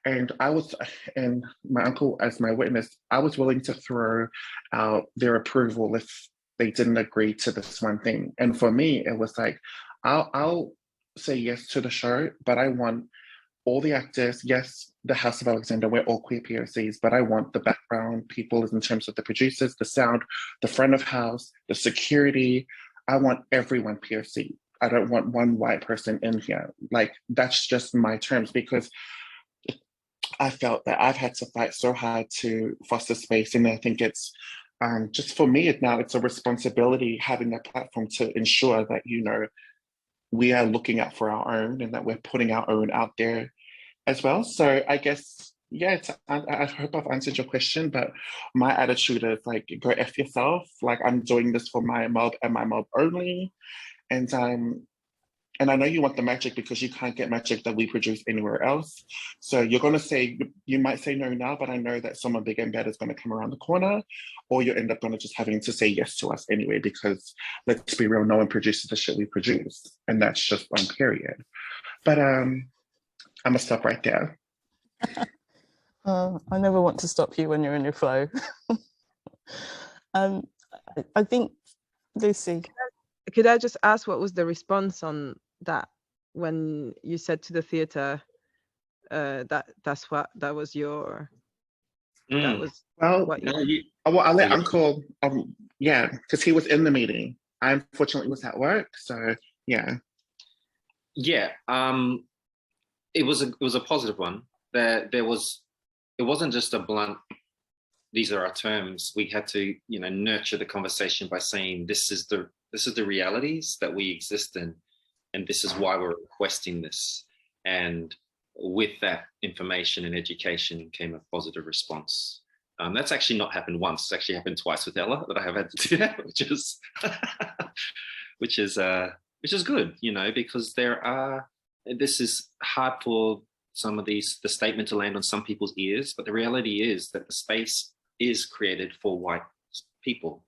[SPEAKER 6] and my uncle as my witness, I was willing to throw out their approval if they didn't agree to this one thing. And for me, it was like, I'll say yes to the show, but I want all the actors, yes, the House of Alexander, we're all queer POCs, but I want the background people in terms of the producers, the sound, the front of house, the security. I want everyone POC. I don't want one white person in here. That's just my terms, because I felt that I've had to fight so hard to foster space. And I think it's just for me now, it's a responsibility having a platform to ensure that, we are looking out for our own and that we're putting our own out there as well. So I guess, yeah, I hope I've answered your question, but my attitude is go F yourself. I'm doing this for my mob and my mob only. And I know you want the magic because you can't get magic that we produce anywhere else. So you might say no now, but I know that someone big and bad is going to come around the corner, or you end up going to just having to say yes to us anyway, because let's be real, no one produces the shit we produce. And that's just on period. But I'm gonna stop right there.
[SPEAKER 1] I never want to stop you when you're in your flow. I think, Lucy.
[SPEAKER 3] Could I just ask, what was the response on that when you said to the theatre that was your that was what you...
[SPEAKER 6] Well, I'll let Uncle because he was in the meeting. I unfortunately was at work, so yeah.
[SPEAKER 2] It was a positive one. It wasn't just a blunt, these are our terms. We had to nurture the conversation by saying this is the realities that we exist in, and this is why we're requesting this. And with that information and education came a positive response. That's actually not happened once. It's actually happened twice with Ella that I have had to do that, which is good, because this is hard for some of the statement to land on some people's ears, but the reality is that the space is created for white people.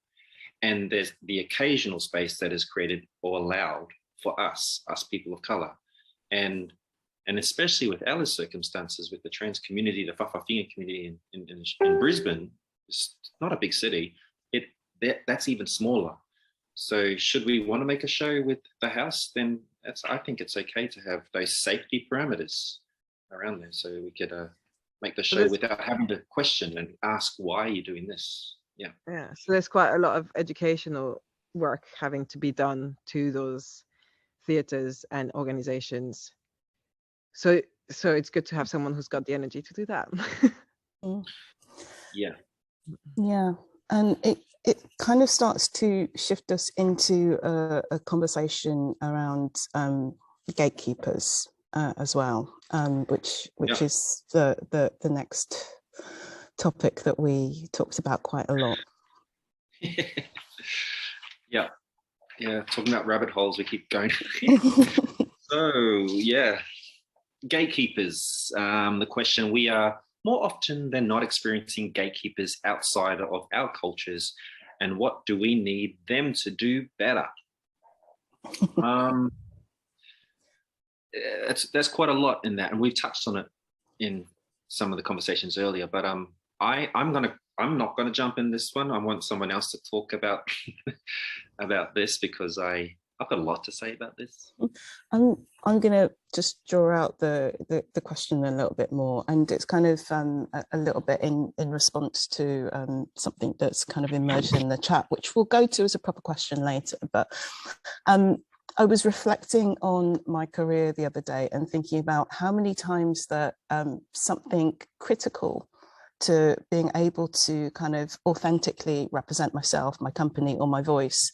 [SPEAKER 2] And there's the occasional space that is created or allowed for us people of color. And especially with Ella's circumstances, with the trans community, the Whawhawhine community in Brisbane, it's not a big city, that's even smaller. So should we want to make a show with the house, then I think it's okay to have those safety parameters around there, so we could make the show without having to question and ask, why are you doing this? Yeah,
[SPEAKER 3] so there's quite a lot of educational work having to be done to those theatres and organizations. So it's good to have someone who's got the energy to do that.
[SPEAKER 1] Yeah, and it kind of starts to shift us into a conversation around gatekeepers as well, which is the next topic that we talked about quite a lot.
[SPEAKER 2] Yeah, talking about rabbit holes, we keep going. So gatekeepers, the question, we are more often than not experiencing gatekeepers outside of our cultures, and what do we need them to do better? There's quite a lot in that, and we've touched on it in some of the conversations earlier, but I'm not gonna jump in this one. I want someone else to talk about about this, because I I've got a lot to say about this.
[SPEAKER 1] I'm going to just draw out the question a little bit more, and it's kind of a little bit in response to something that's kind of emerged in the chat, which we'll go to as a proper question later. But I was reflecting on my career the other day and thinking about how many times that something critical to being able to kind of authentically represent myself, my company, or my voice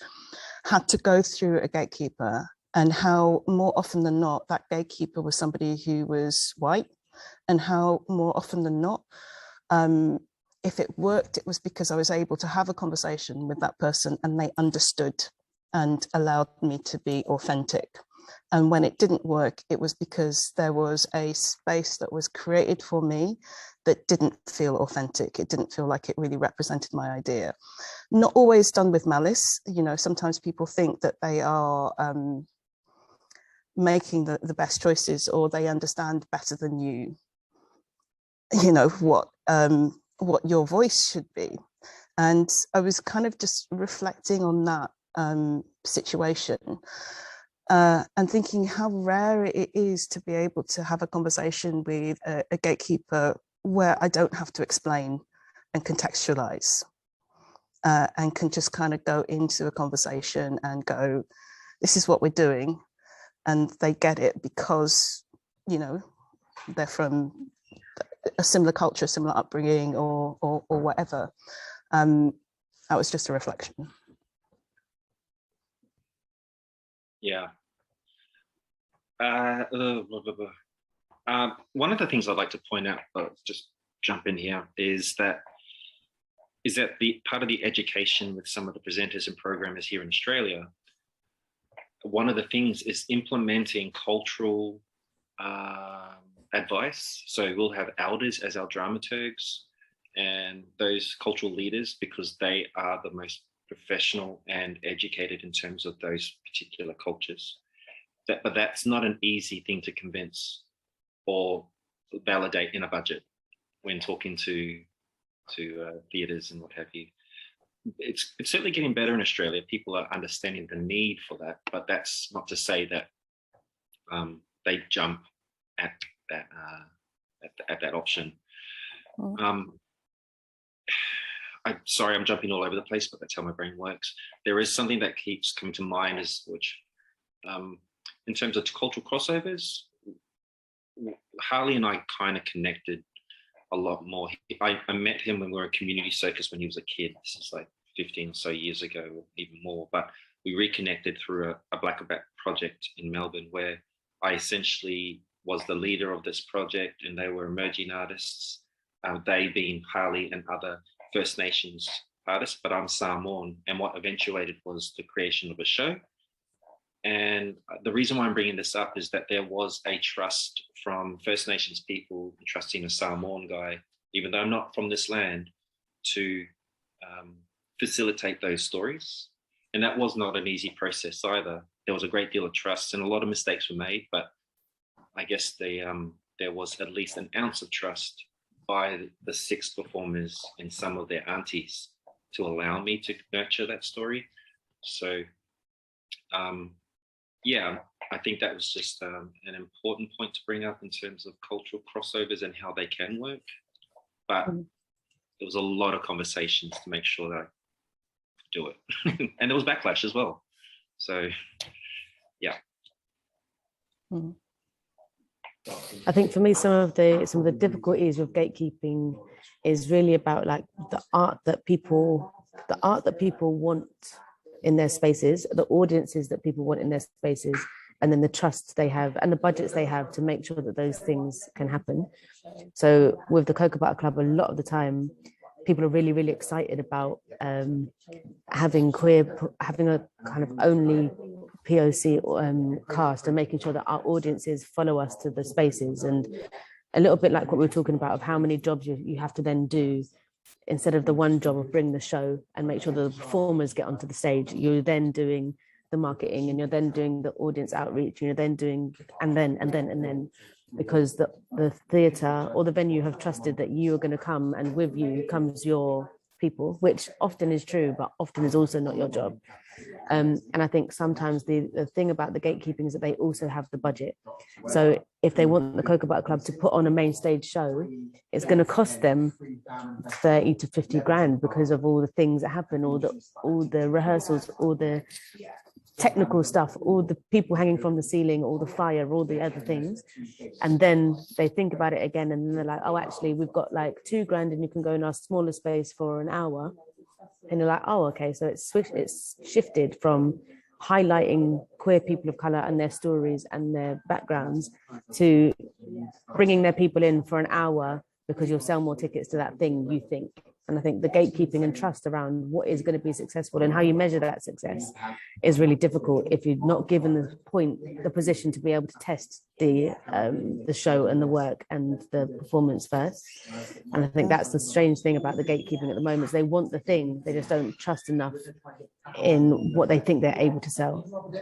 [SPEAKER 1] had to go through a gatekeeper, and how more often than not that gatekeeper was somebody who was white, and how more often than not, if it worked, it was because I was able to have a conversation with that person and they understood and allowed me to be authentic. And when it didn't work, it was because there was a space that was created for me that didn't feel authentic. It didn't feel like it really represented my idea. Not always done with malice. You know, sometimes people think that they are making the best choices, or they understand better than you, you know, what your voice should be. And I was kind of just reflecting on that situation and thinking how rare it is to be able to have a conversation with a gatekeeper where I don't have to explain and contextualize, and can just kind of go into a conversation and go, this is what we're doing. And they get it because, you know, they're from a similar culture, similar upbringing, or whatever. That was just a reflection.
[SPEAKER 2] Yeah. One of the things I'd like to point out, just jump in here, is that the part of the education with some of the presenters and programmers here in Australia, one of the things is implementing cultural advice. So we'll have elders as our dramaturgs and those cultural leaders, because they are the most professional and educated in terms of those particular cultures. But that's not an easy thing to convince or validate in a budget when talking to theatres and what have you. It's certainly getting better in Australia. People are understanding the need for that, but that's not to say that they jump at that option. I'm sorry, I'm jumping all over the place, but that's how my brain works. There is something that keeps coming to mind, in terms of cultural crossovers, Harley and I kind of connected a lot more. I met him when we were in community circus when he was a kid. This is like 15 or so years ago, or even more. But we reconnected through a Black and Black project in Melbourne, where I essentially was the leader of this project, and they were emerging artists, they being Harley and other First Nations artists, but I'm Samoan. And what eventuated was the creation of a show. And the reason why I'm bringing this up is that there was a trust from First Nations people trusting a Samoan guy, even though I'm not from this land, to facilitate those stories. And that was not an easy process either. There was a great deal of trust and a lot of mistakes were made, but I guess there was at least an ounce of trust by the 6 performers and some of their aunties to allow me to nurture that story. So yeah, I think that was just an important point to bring up in terms of cultural crossovers and how they can work. But there was a lot of conversations to make sure that I could do it. And there was backlash as well. So yeah.
[SPEAKER 5] I think for me, some of the difficulties with gatekeeping is really about like the art that people want in their spaces, the audiences that people want in their spaces, and then the trust they have and the budgets they have to make sure that those things can happen. So with the Cocoa Butter Club, a lot of the time, people are really, really excited about having a kind of only POC cast and making sure that our audiences follow us to the spaces. And a little bit like what we were talking about of how many jobs you have to then do instead of the one job of bring the show and make sure the performers get onto the stage. You're then doing the marketing, and you're then doing the audience outreach, and you're then doing and then because the theatre or the venue have trusted that you are going to come, and with you comes your people, which often is true, but often is also not your job. And I think sometimes the thing about the gatekeeping is that they also have the budget. So if they want the Cocoa Butter Club to put on a main stage show, it's going to cost them 30 to 50 grand because of all the things that happen, all the rehearsals, all the technical stuff, all the people hanging from the ceiling, all the fire, all the other things. And then they think about it again and they're like, oh, actually, we've got like 2 grand and you can go in our smaller space for an hour. And you're like, oh, okay. So it's shifted from highlighting queer people of color and their stories and their backgrounds to bringing their people in for an hour because you'll sell more tickets to that thing you think. And I think the gatekeeping and trust around what is going to be successful and how you measure that success is really difficult if you're not given the position to be able to test the show and the work and the performance first. And I think that's the strange thing about the gatekeeping at the moment is they want the thing, they just don't trust enough in what they think they're able to sell.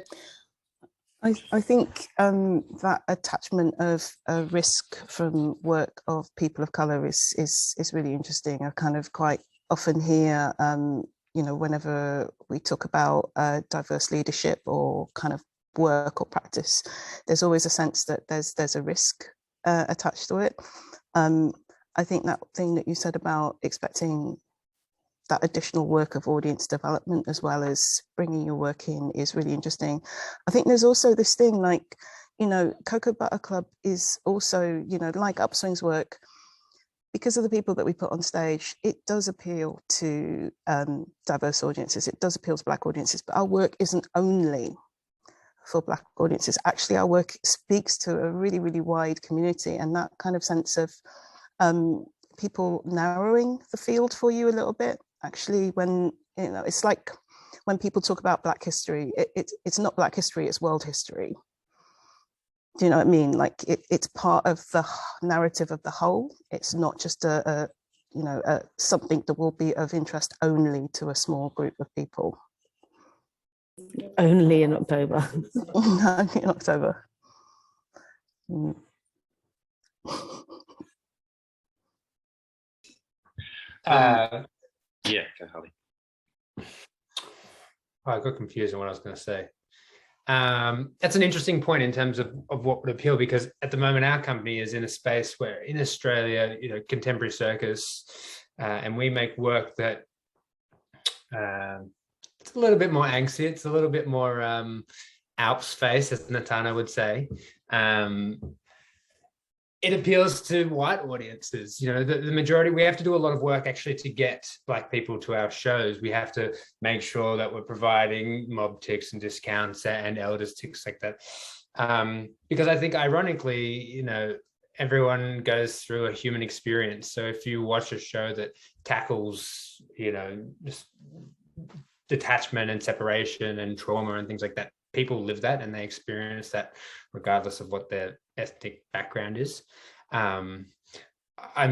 [SPEAKER 1] I think that attachment of risk from work of people of colour is really interesting. I kind of quite often hear, whenever we talk about diverse leadership or kind of work or practice, there's always a sense that there's a risk attached to it. I think that thing that you said about expecting that additional work of audience development as well as bringing your work in is really interesting. I think there's also this thing like, Cocoa Butter Club is also, like Upswing's work, because of the people that we put on stage, it does appeal to diverse audiences. It does appeal to Black audiences, but our work isn't only for Black audiences. Actually, our work speaks to a really, really wide community, and that kind of sense of people narrowing the field for you a little bit. Actually, when it's like when people talk about Black history, it's not Black history, it's world history. Do you know what I mean? Like it's part of the narrative of the whole. It's not just a something that will be of interest only to a small group of people.
[SPEAKER 5] Only in October.
[SPEAKER 1] No, in October.
[SPEAKER 2] Yeah, go Harley.
[SPEAKER 4] I got confused on what I was going to say. That's an interesting point in terms of what would appeal, because at the moment our company is in a space where in Australia, contemporary circus, and we make work that it's a little bit more angsty, it's a little bit more Alps face, as Natana would say. It appeals to white audiences. The majority, we have to do a lot of work actually to get Black people to our shows. We have to make sure that we're providing mob ticks and discounts and elders ticks like that. Because I think ironically, everyone goes through a human experience. So if you watch a show that tackles, just detachment and separation and trauma and things like that, people live that and they experience that regardless of what their ethnic background is. I'm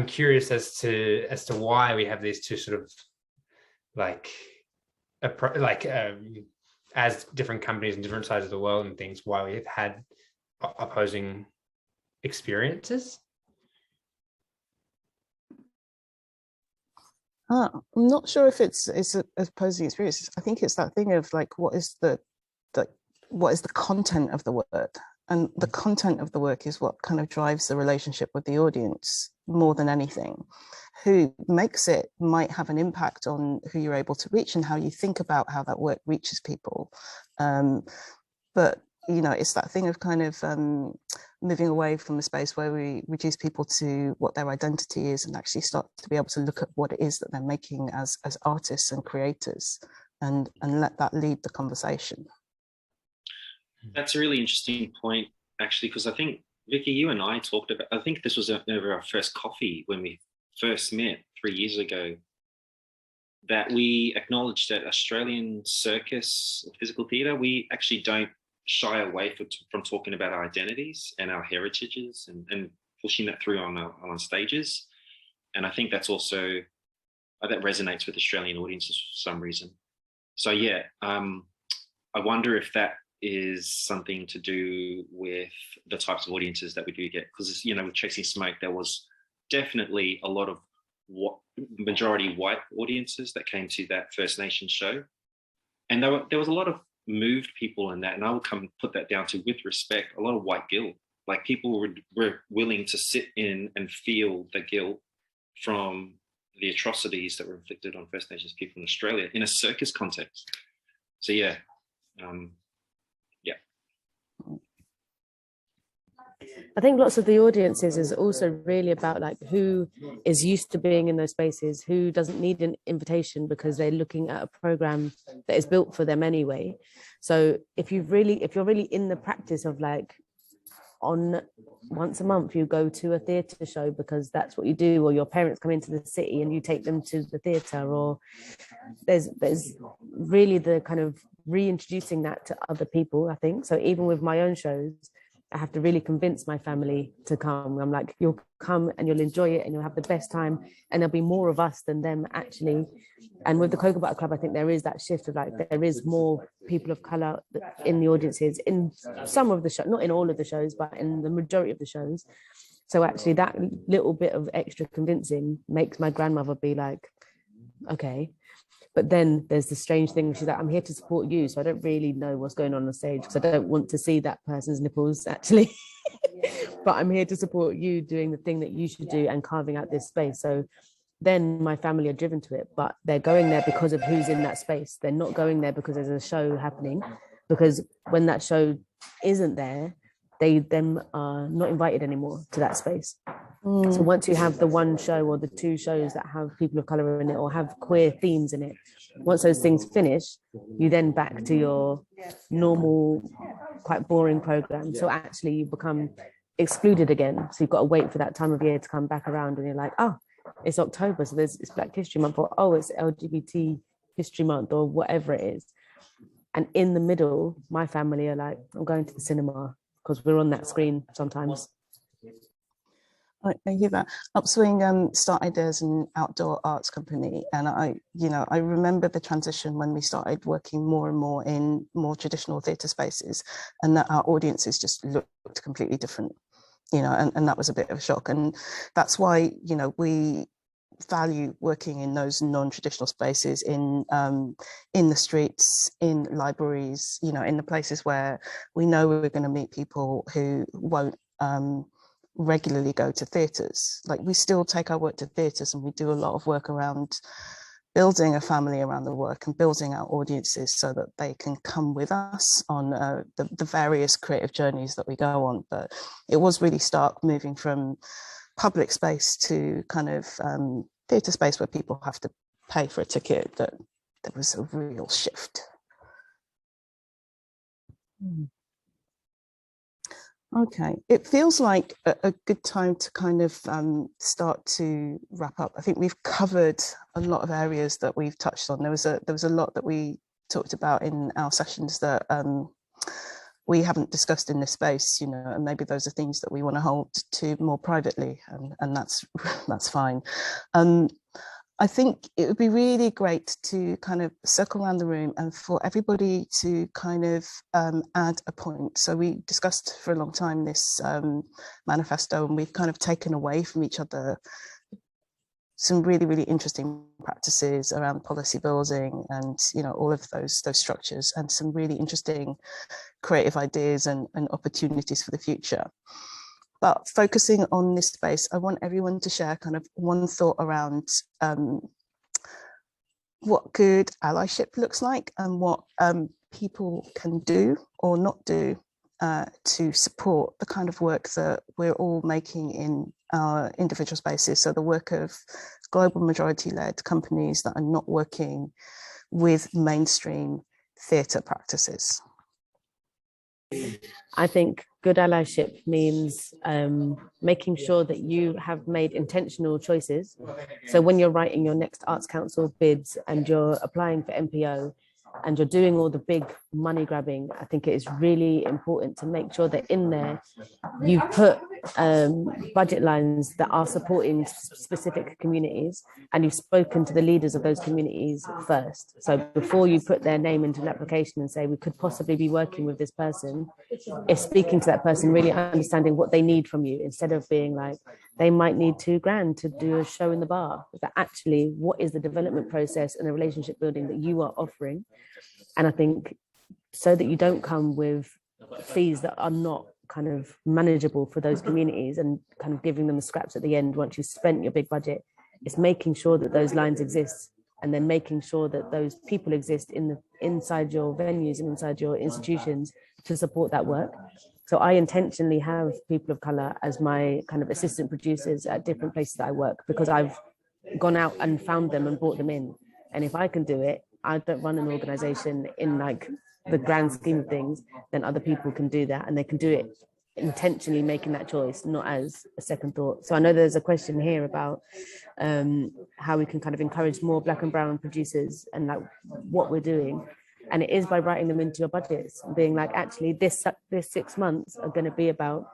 [SPEAKER 4] curious as to why we have these two sort of as different companies in different sides of the world and things, why we've had opposing experiences.
[SPEAKER 1] I'm not sure if it's opposing experiences. I think it's that thing of like, what is the content of the work? And the content of the work is what kind of drives the relationship with the audience more than anything. Who makes it might have an impact on who you're able to reach and how you think about how that work reaches people. But it's that thing of kind of moving away from the space where we reduce people to what their identity is and actually start to be able to look at what it is that they're making as artists and creators, and let that lead the conversation.
[SPEAKER 2] That's a really interesting point, actually, because I think, Vicky, you and I talked about, I think this was over our first coffee when we first met 3 years ago, that we acknowledged that Australian circus, physical theatre, we actually don't shy away from talking about our identities and our heritages and pushing that through on stages. And I think that's also, that resonates with Australian audiences for some reason. So yeah, I wonder if that is something to do with the types of audiences that we do get, because with Chasing Smoke, there was definitely a lot of majority white audiences that came to that First Nation show, And there was a lot of moved people in that, and I would come put that down to, with respect, a lot of white guilt. Like people were willing to sit in and feel the guilt from the atrocities that were inflicted on First Nations people in Australia in a circus context. So yeah, yeah.
[SPEAKER 5] I think lots of the audiences is also really about like who is used to being in those spaces, who doesn't need an invitation because they're looking at a program that is built for them anyway. So if you're really in the practice of like, on once a month you go to a theatre show because that's what you do, or your parents come into the city and you take them to the theatre, or there's really the kind of reintroducing that to other people, I think. So even with my own shows, I have to really convince my family to come. I'm like, you'll come and you'll enjoy it and you'll have the best time, and there'll be more of us than them actually. And with the Cocoa Butter Club, I think there is that shift of like, there is more people of colour in the audiences, in some of the shows, not in all of the shows, but in the majority of the shows. So actually that little bit of extra convincing makes my grandmother be like, okay. But then there's the strange thing, she's like, I'm here to support you, so I don't really know what's going on the stage because I don't want to see that person's nipples actually. But I'm here to support you doing the thing that you should do and carving out this space. So then my family are driven to it, but they're going there because of who's in that space. They're not going there because there's a show happening, because when that show isn't there, them are not invited anymore to that space. So once you have the one show or the two shows that have people of color in it or have queer themes in it, once those things finish, you then back to your normal, quite boring program. So actually you become excluded again. So you've got to wait for that time of year to come back around, and you're like, oh, it's October, so it's Black History Month, or oh, it's LGBT History Month, or whatever it is. And in the middle, my family are like, I'm going to the cinema because we're on that screen sometimes.
[SPEAKER 1] I hear that. Upswing started as an outdoor arts company, and I remember the transition when we started working more and more in more traditional theatre spaces, and that our audiences just looked completely different, and that was a bit of a shock. And that's why, we value working in those non-traditional spaces, in the streets, in libraries, in the places where we know we're going to meet people who won't regularly go to theatres. Like, we still take our work to theatres, and we do a lot of work around building a family around the work and building our audiences so that they can come with us on the various creative journeys that we go on. But it was really stark moving from public space to kind of theatre space where people have to pay for a ticket, that there was a real shift. Okay, it feels like a good time to kind of start to wrap up. I think we've covered a lot of areas that we've touched on. There was a lot that we talked about in our sessions that we haven't discussed in this space, and maybe those are things that we want to hold to more privately, and that's fine. I think it would be really great to kind of circle around the room and for everybody to kind of add a point. So we discussed for a long time this manifesto, and we've kind of taken away from each other some really, really interesting practices around policy building and, all of those structures, and some really interesting creative ideas and opportunities for the future. But focusing on this space, I want everyone to share kind of one thought around what good allyship looks like, and what people can do or not do to support the kind of work that we're all making in our individual spaces. So the work of global majority-led companies that are not working with mainstream theatre practices.
[SPEAKER 5] I think good allyship means making sure that you have made intentional choices. So when you're writing your next Arts Council bids and you're applying for MPO and you're doing all the big money grabbing, I think it is really important to make sure that in there you put budget lines that are supporting specific communities, and you've spoken to the leaders of those communities first. So before you put their name into an application and say we could possibly be working with this person, it's speaking to that person, really understanding what they need from you, instead of being like, they might need $2,000 to do a show in the bar. But actually, what is the development process and the relationship building that you are offering? And I think so that you don't come with fees that are not kind of manageable for those communities and kind of giving them the scraps at the end once you've spent your big budget, it's making sure that those lines exist, and then making sure that those people exist inside your venues and inside your institutions to support that work. So I intentionally have people of color as my kind of assistant producers at different places that I work, because I've gone out and found them and brought them in. And if I can do it, I don't run an organization in like the grand scheme of things, then other people can do that, and they can do it intentionally, making that choice, not as a second thought. So I know there's a question here about how we can kind of encourage more Black and brown producers and like what we're doing. And it is by writing them into your budgets, being like, actually, this 6 months are going to be about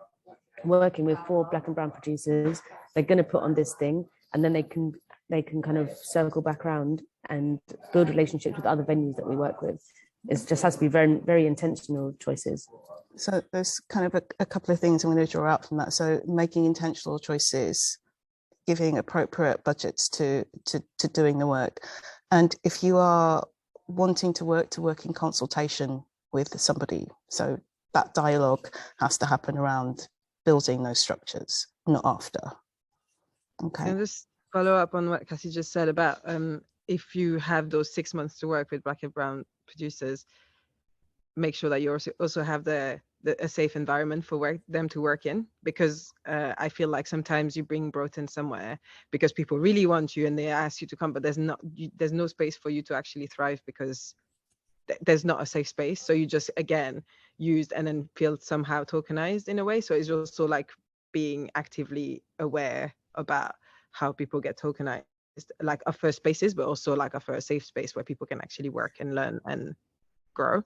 [SPEAKER 5] working with 4 Black and brown producers. They're going to put on this thing, and then they can kind of circle back around and build relationships with other venues that we work with. It just has to be very, very intentional choices.
[SPEAKER 1] So there's kind of a couple of things I'm going to draw out from that. So making intentional choices, giving appropriate budgets to doing the work. And if you are wanting to work in consultation with somebody, so that dialogue has to happen around building those structures, not after. Okay.
[SPEAKER 3] Can I just follow up on what Cassie just said about if you have those 6 months to work with Black and brown producers, make sure that you also have a safe environment for them to work in, because I feel like sometimes you bring Broughton somewhere because people really want you and they ask you to come, but there's no space for you to actually thrive because there's not a safe space. So you just, again, used and then feel somehow tokenized in a way. So it's also like being actively aware about how people get tokenized, like offer spaces, but also like offer a safe space where people can actually work and learn and grow.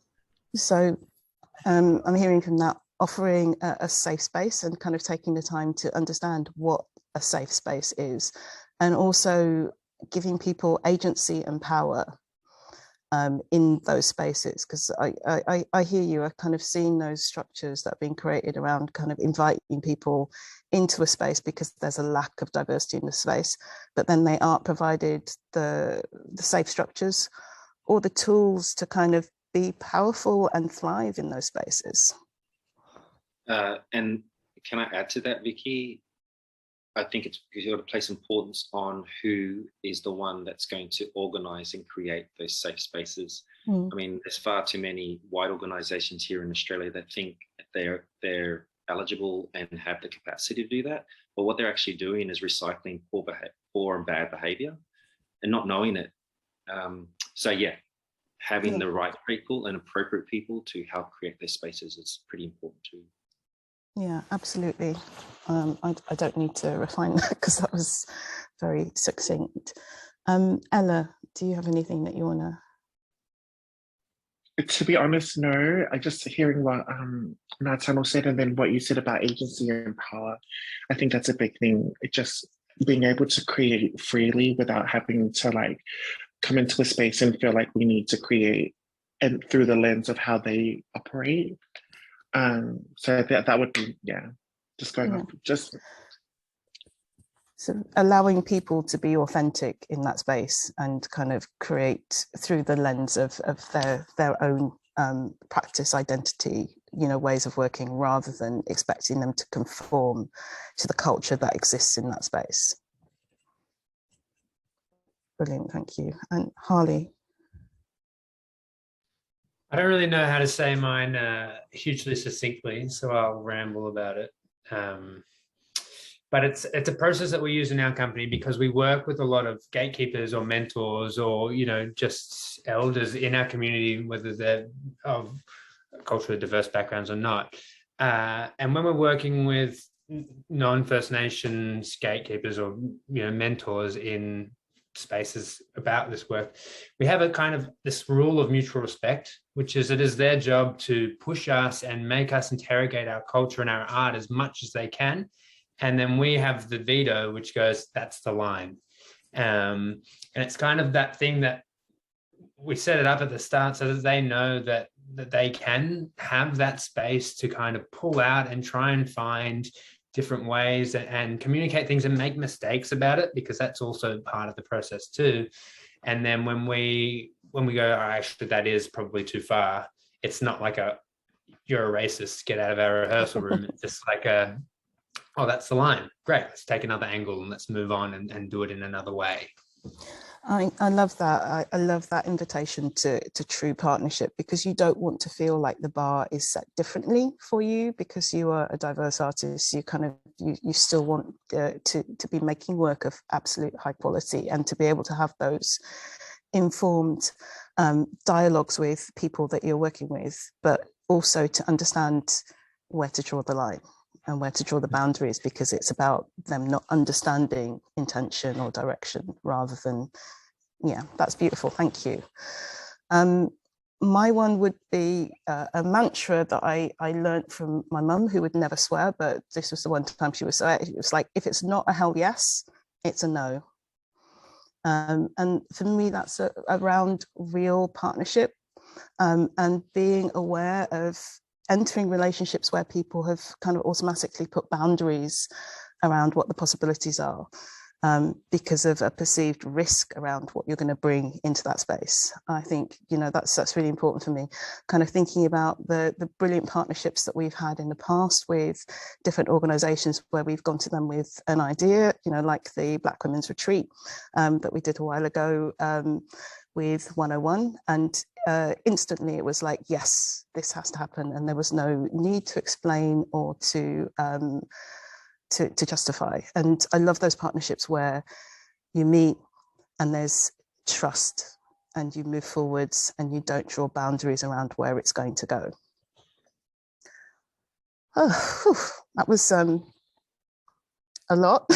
[SPEAKER 1] So I'm hearing from that, offering a safe space and kind of taking the time to understand what a safe space is, and also giving people agency and power in those spaces. Because I hear you, I've kind of seen those structures that have been created around kind of inviting people into a space because there's a lack of diversity in the space, but then they aren't provided the safe structures or the tools to kind of be powerful and thrive in those spaces.
[SPEAKER 2] And can I add to that, Vicky? I think it's because you've got to place importance on who is the one that's going to organise and create those safe spaces. I mean, there's far too many white organisations here in Australia that think they're eligible and have the capacity to do that, but what they're actually doing is recycling poor and bad behaviour and not knowing it. So yeah, having the right people and appropriate people to help create their spaces is pretty important too.
[SPEAKER 1] Yeah, absolutely. I don't need to refine that because that was very succinct. Ella, do you have anything that you want to?
[SPEAKER 6] To be honest, no. I just hearing what Nathaniel said and then what you said about agency and power. I think that's a big thing. It just being able to create freely without having to like come into a space and feel like we need to create and through the lens of how they operate. So that would be, just going off, just.
[SPEAKER 1] So allowing people to be authentic in that space and kind of create through the lens of their own practice, identity, ways of working, rather than expecting them to conform to the culture that exists in that space. Brilliant, thank you. And Harley.
[SPEAKER 4] I don't really know how to say mine hugely succinctly, so I'll ramble about it. But it's a process that we use in our company because we work with a lot of gatekeepers or mentors or, just elders in our community, whether they're of culturally diverse backgrounds or not. And when we're working with non-First Nations gatekeepers or, mentors in spaces about this work, we have a kind of this rule of mutual respect, which is it is their job to push us and make us interrogate our culture and our art as much as they can. And then we have the veto, which goes, that's the line. And it's kind of that thing that we set it up at the start so that they know that they can have that space to kind of pull out and try and find different ways and communicate things and make mistakes about it, because that's also part of the process too. And then when we when we go, oh, actually, that is probably too far, it's not like you're a racist, get out of our rehearsal room. It's just like oh, that's the line. Great, let's take another angle and let's move on and do it in another way.
[SPEAKER 1] I love that. I love that invitation to true partnership, because you don't want to feel like the bar is set differently for you because you are a diverse artist. You still want to be making work of absolute high quality, and to be able to have those informed dialogues with people that you're working with, but also to understand where to draw the line and where to draw the boundaries, because it's about them not understanding intention or direction rather than, yeah, that's beautiful. Thank you. My one would be a mantra that I learned from my mum, who would never swear, but this was the one time she was, it was like, if it's not a hell yes, it's a no. And for me, that's around real partnership, and being aware of entering relationships where people have kind of automatically put boundaries around what the possibilities are, because of a perceived risk around what you're going to bring into that space. I think, that's really important for me, kind of thinking about the brilliant partnerships that we've had in the past with different organizations where we've gone to them with an idea, like the Black Women's Retreat that we did a while ago with 101, and instantly it was like, yes, this has to happen, and there was no need to explain or to justify. And I love those partnerships where you meet and there's trust and you move forwards and you don't draw boundaries around where it's going to go. Oh, whew, that was a lot.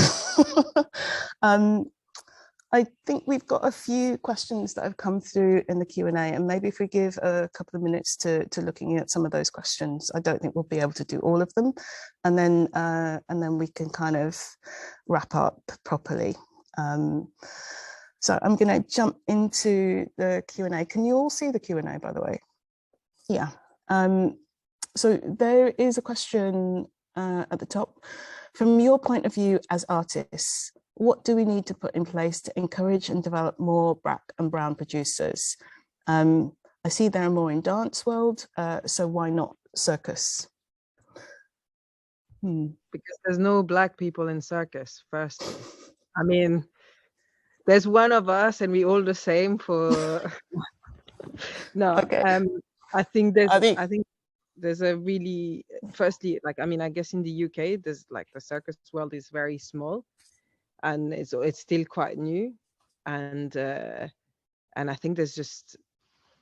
[SPEAKER 1] I think we've got a few questions that have come through in the Q&A, and maybe if we give a couple of minutes to looking at some of those questions. I don't think we'll be able to do all of them, and then we can kind of wrap up properly. So I'm going to jump into the Q&A. Can you all see the Q&A, by the way? Yeah. So there is a question at the top. From your point of view as artists, what do we need to put in place to encourage and develop more Black and Brown producers? I see there are more in dance world, so why not circus?
[SPEAKER 3] Because there's no Black people in circus, firstly. I mean, there's one of us and we all the same for... No, okay. I think there's a really, firstly, like, I mean, I guess in the UK, there's like the circus world is very small, and it's still quite new, and I think there's just,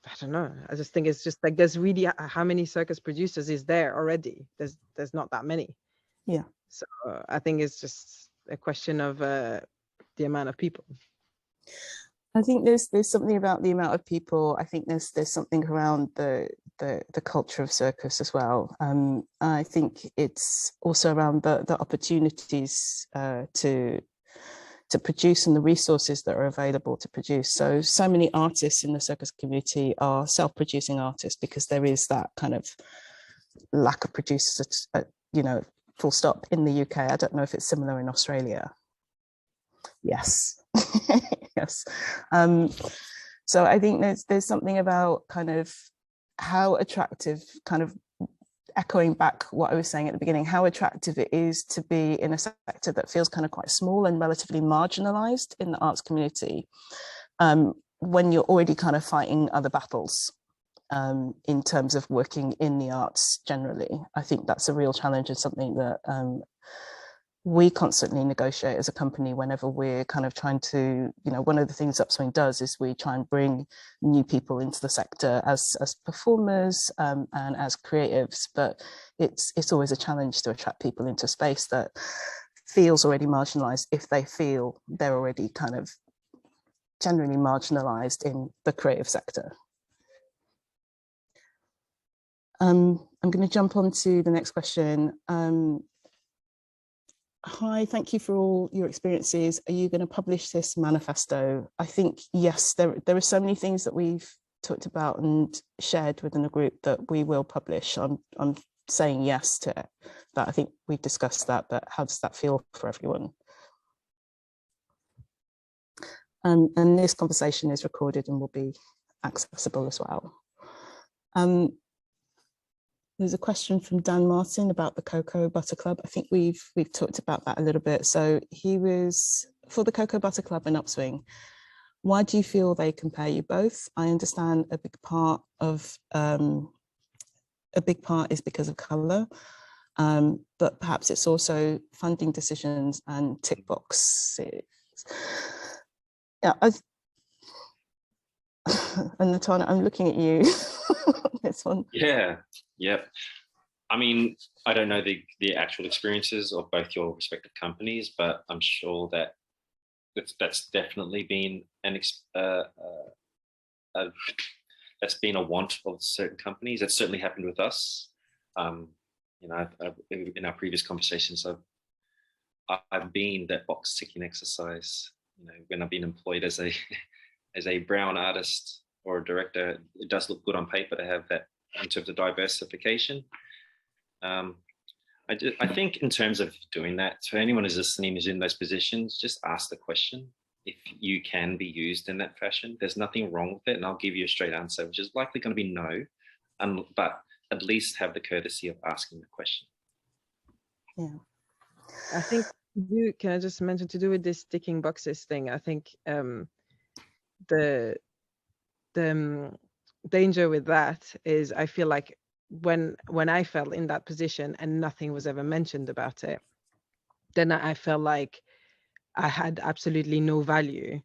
[SPEAKER 3] I don't know, I just think it's just like, there's really, how many circus producers is there already? There's not that many.
[SPEAKER 1] Yeah.
[SPEAKER 3] So I think it's just a question of the amount of people.
[SPEAKER 1] I think there's something about the amount of people. I think there's something around the culture of circus as well. I think it's also around the opportunities to produce and the resources that are available to produce. So many artists in the circus community are self-producing artists because there is that kind of lack of producers, full stop in the UK. I don't know if it's similar in Australia. Yes. Yes. So I think there's something about kind of how attractive, kind of echoing back what I was saying at the beginning, how attractive it is to be in a sector that feels kind of quite small and relatively marginalized in the arts community, when you're already kind of fighting other battles in terms of working in the arts generally. I think that's a real challenge and something that we constantly negotiate as a company whenever we're kind of trying to, one of the things Upswing does is we try and bring new people into the sector as performers and as creatives, but it's always a challenge to attract people into a space that feels already marginalized if they feel they're already kind of generally marginalized in the creative sector. I'm going to jump on to the next question. Hi, thank you for all your experiences. Are you going to publish this manifesto? I think, yes, there are so many things that we've talked about and shared within the group that we will publish. I'm saying yes to that. I think we've discussed that, but how does that feel for everyone? And this conversation is recorded and will be accessible as well. There's a question from Dan Martin about the Cocoa Butter Club. I think we've talked about that a little bit. So he was for the Cocoa Butter Club in Upswing. Why do you feel they compare you both? I understand a big part is because of colour, but perhaps it's also funding decisions and tick boxes. Yeah, and Natana, I'm looking at you on this one.
[SPEAKER 2] Yeah, yep. I mean, I don't know the actual experiences of both your respective companies, but I'm sure that that's definitely been that's been a want of certain companies. That's certainly happened with us. You know, in our previous conversations, I've been that box ticking exercise. You know, when I've been employed as a brown artist or a director, it does look good on paper to have that in terms of diversification. I think in terms of doing that, for anyone who's listening who's in those positions, just ask the question if you can be used in that fashion. There's nothing wrong with it, and I'll give you a straight answer, which is likely going to be no, but at least have the courtesy of asking the question.
[SPEAKER 1] Yeah,
[SPEAKER 3] I think can I just mention, to do with this ticking boxes thing, I think the danger with that is, I feel like when I felt in that position and nothing was ever mentioned about it, then I felt like I had absolutely no value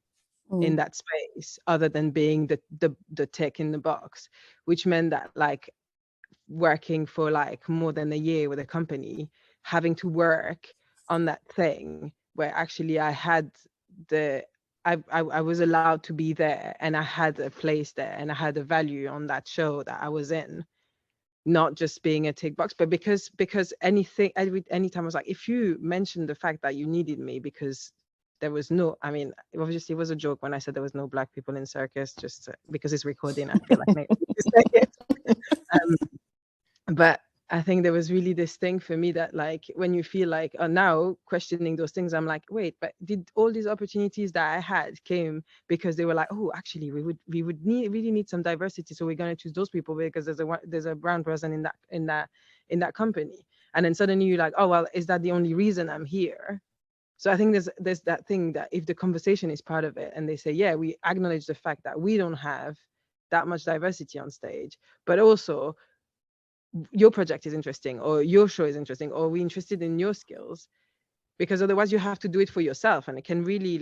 [SPEAKER 3] in that space other than being the tick in the box, which meant that, like, working for like more than a year with a company, having to work on that thing where actually I had I was allowed to be there, and I had a place there, and I had a value on that show that I was in, not just being a tick box, but because anytime I was like, if you mentioned the fact that you needed me because there was no, I mean, obviously it was a joke when I said there was no Black people in circus, just because it's recording, I feel like maybe to say it. But I think there was really this thing for me that, like, when you feel like, now questioning those things, I'm like, wait, but did all these opportunities that I had came because they were like, oh, actually we would really need some diversity, so we're going to choose those people because there's a brown person in that company, and then suddenly you're like, oh, well, is that the only reason I'm here? So I think there's that thing that if the conversation is part of it, and they say, yeah, we acknowledge the fact that we don't have that much diversity on stage, but also your project is interesting, or your show is interesting, or we're interested in your skills, because otherwise you have to do it for yourself, and it can really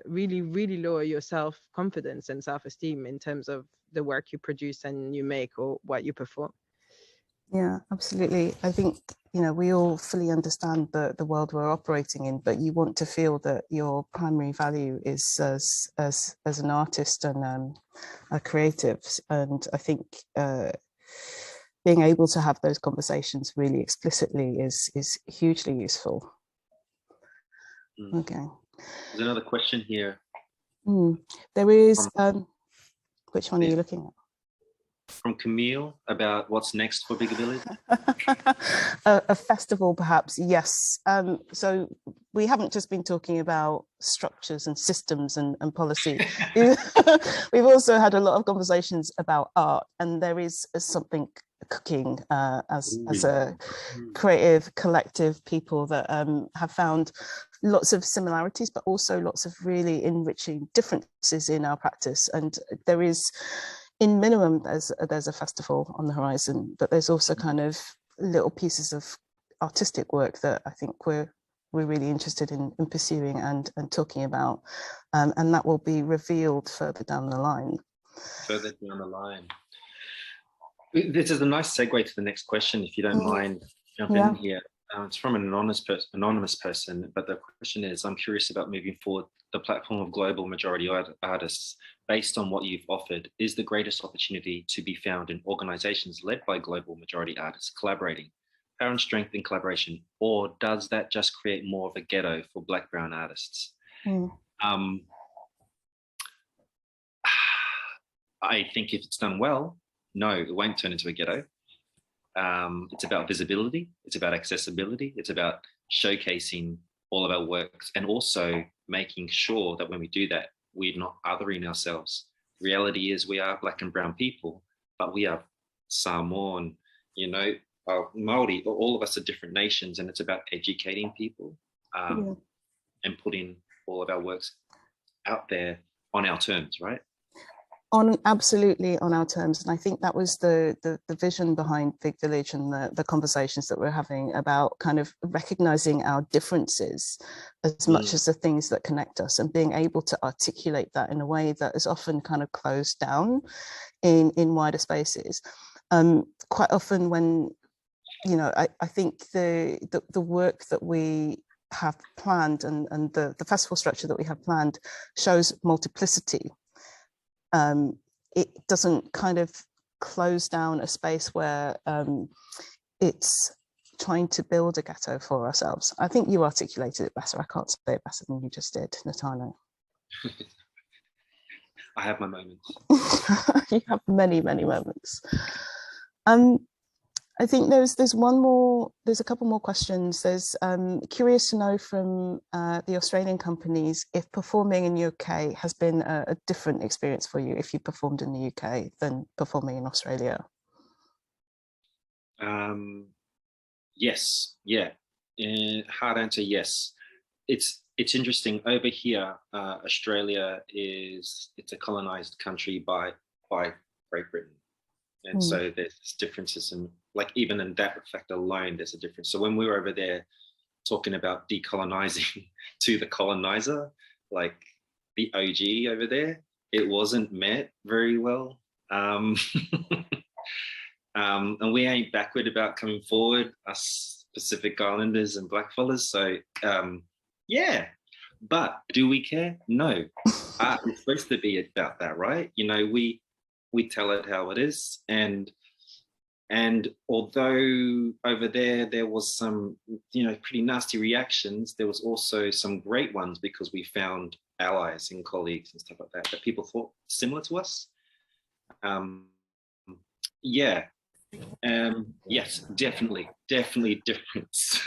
[SPEAKER 3] really lower your self-confidence and self-esteem in terms of the work you produce and you make or what you perform.
[SPEAKER 1] Yeah, absolutely. I think, you know, we all fully understand the world we're operating in, but you want to feel that your primary value is as an artist and a creative. And I think being able to have those conversations really explicitly is hugely useful. Okay.
[SPEAKER 2] There's another question here.
[SPEAKER 1] There is, which one are you looking at?
[SPEAKER 2] From Camille about what's next for Big Ability.
[SPEAKER 1] A festival, perhaps, yes. So we haven't just been talking about structures and systems and policy. We've also had a lot of conversations about art, and there is something cooking as a creative collective people that have found lots of similarities, but also lots of really enriching differences in our practice. And there is, in minimum, there's a festival on the horizon, but there's also kind of little pieces of artistic work that I think we're really interested in pursuing and talking about, and that will be revealed further down the line.
[SPEAKER 2] Further down the line. This is a nice segue to the next question, if you don't mind jumping in here. It's from an anonymous person, but the question is, I'm curious about moving forward the platform of global majority artists. Based on what you've offered, is the greatest opportunity to be found in organizations led by global majority artists collaborating, power and strength in collaboration, or does that just create more of a ghetto for Black, brown artists? I think if it's done well, no, it won't turn into a ghetto. It's about visibility, it's about accessibility, it's about showcasing all of our works, and also making sure that when we do that, we're not othering ourselves. reality is we are Black and brown people, but we are Samoan, you know, Maori, all of us are different nations, and it's about educating people and putting all of our works out there on our terms, right?
[SPEAKER 1] Absolutely on our terms. And I think that was the vision behind Big Village and the conversations that we're having about kind of recognizing our differences as much as the things that connect us, and being able to articulate that in a way that is often kind of closed down in wider spaces. Quite often when, you know, I think the work that we have planned and the festival structure that we have planned shows multiplicity. It doesn't kind of close down a space where it's trying to build a ghetto for ourselves. I think you articulated it better. I can't say it better than you just did, Natano.
[SPEAKER 2] I have my moments.
[SPEAKER 1] You have many, many moments. I think there's a couple more questions. There's curious to know from the Australian companies if performing in UK has been a different experience for you if you performed in the UK than performing in Australia.
[SPEAKER 2] Yes, yeah. Hard answer, yes. It's interesting over here. Australia it's a colonized country by Great Britain. And so there's differences in, like, even in that fact alone, there's a difference. So when we were over there talking about decolonizing to the colonizer, like the OG over there, it wasn't met very well. And we ain't backward about coming forward, us Pacific Islanders and blackfellas. So yeah, but do we care? No. It's supposed to be about that, right? You know, we tell it how it is, and although over there was some, you know, pretty nasty reactions, there was also some great ones because we found allies and colleagues and stuff like that people thought similar to us. Yes, definitely difference.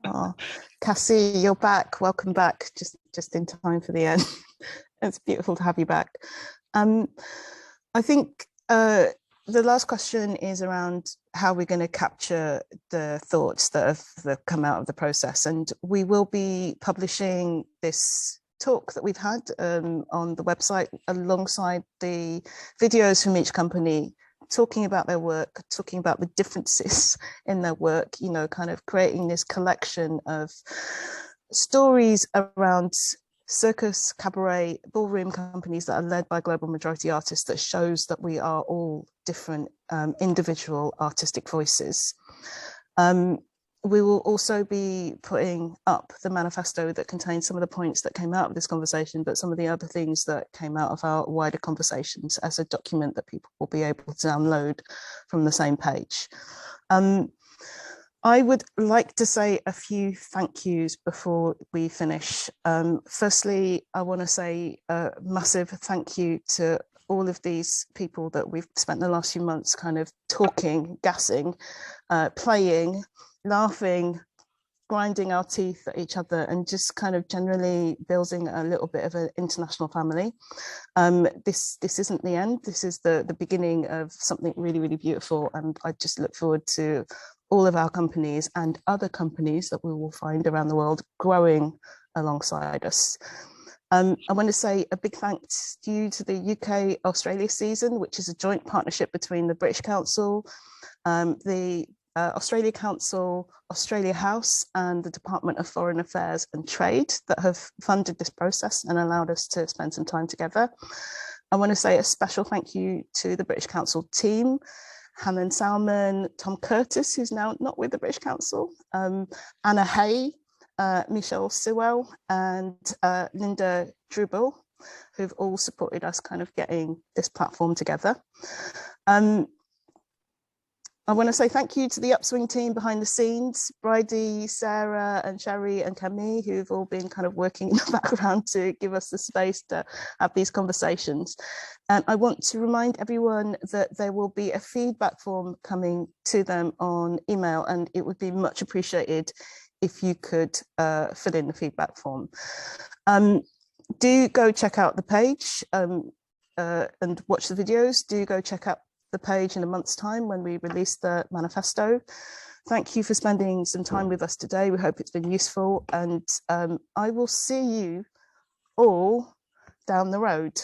[SPEAKER 1] Oh, Cassie, you're back. Welcome back. Just in time for the end. It's beautiful to have you back. I think the last question is around how we're going to capture the thoughts that have come out of the process. And we will be publishing this talk that we've had on the website alongside the videos from each company, talking about their work, talking about the differences in their work, you know, kind of creating this collection of stories around circus, cabaret, ballroom companies that are led by global majority artists, that shows that we are all different individual artistic voices. We will also be putting up the manifesto that contains some of the points that came out of this conversation, but some of the other things that came out of our wider conversations as a document that people will be able to download from the same page. I would like to say a few thank yous before we finish. Firstly, I want to say a massive thank you to all of these people that we've spent the last few months kind of talking, gassing, playing, laughing, grinding our teeth at each other, and just kind of generally building a little bit of an international family. This isn't the end. This is the beginning of something really, really beautiful. And I just look forward to all of our companies and other companies that we will find around the world growing alongside us. I want to say a big thanks to you to the UK-Australia season, which is a joint partnership between the British Council, the Australia Council, Australia House, and the Department of Foreign Affairs and Trade that have funded this process and allowed us to spend some time together. I want to say a special thank you to the British Council team, Hannah Salmon, Tom Curtis, who's now not with the British Council, Anna Hay, Michelle Sewell, and Linda Drubel, who've all supported us kind of getting this platform together. I want to say thank you to the Upswing team behind the scenes, Bridie, Sarah, and Sherry, and Camille, who've all been kind of working in the background to give us the space to have these conversations. And I want to remind everyone that there will be a feedback form coming to them on email, and it would be much appreciated if you could fill in the feedback form. Do go check out the page. and watch the videos, do go check out the page in a month's time when we release the manifesto. Thank you for spending some time with us today. We hope it's been useful, and I will see you all down the road.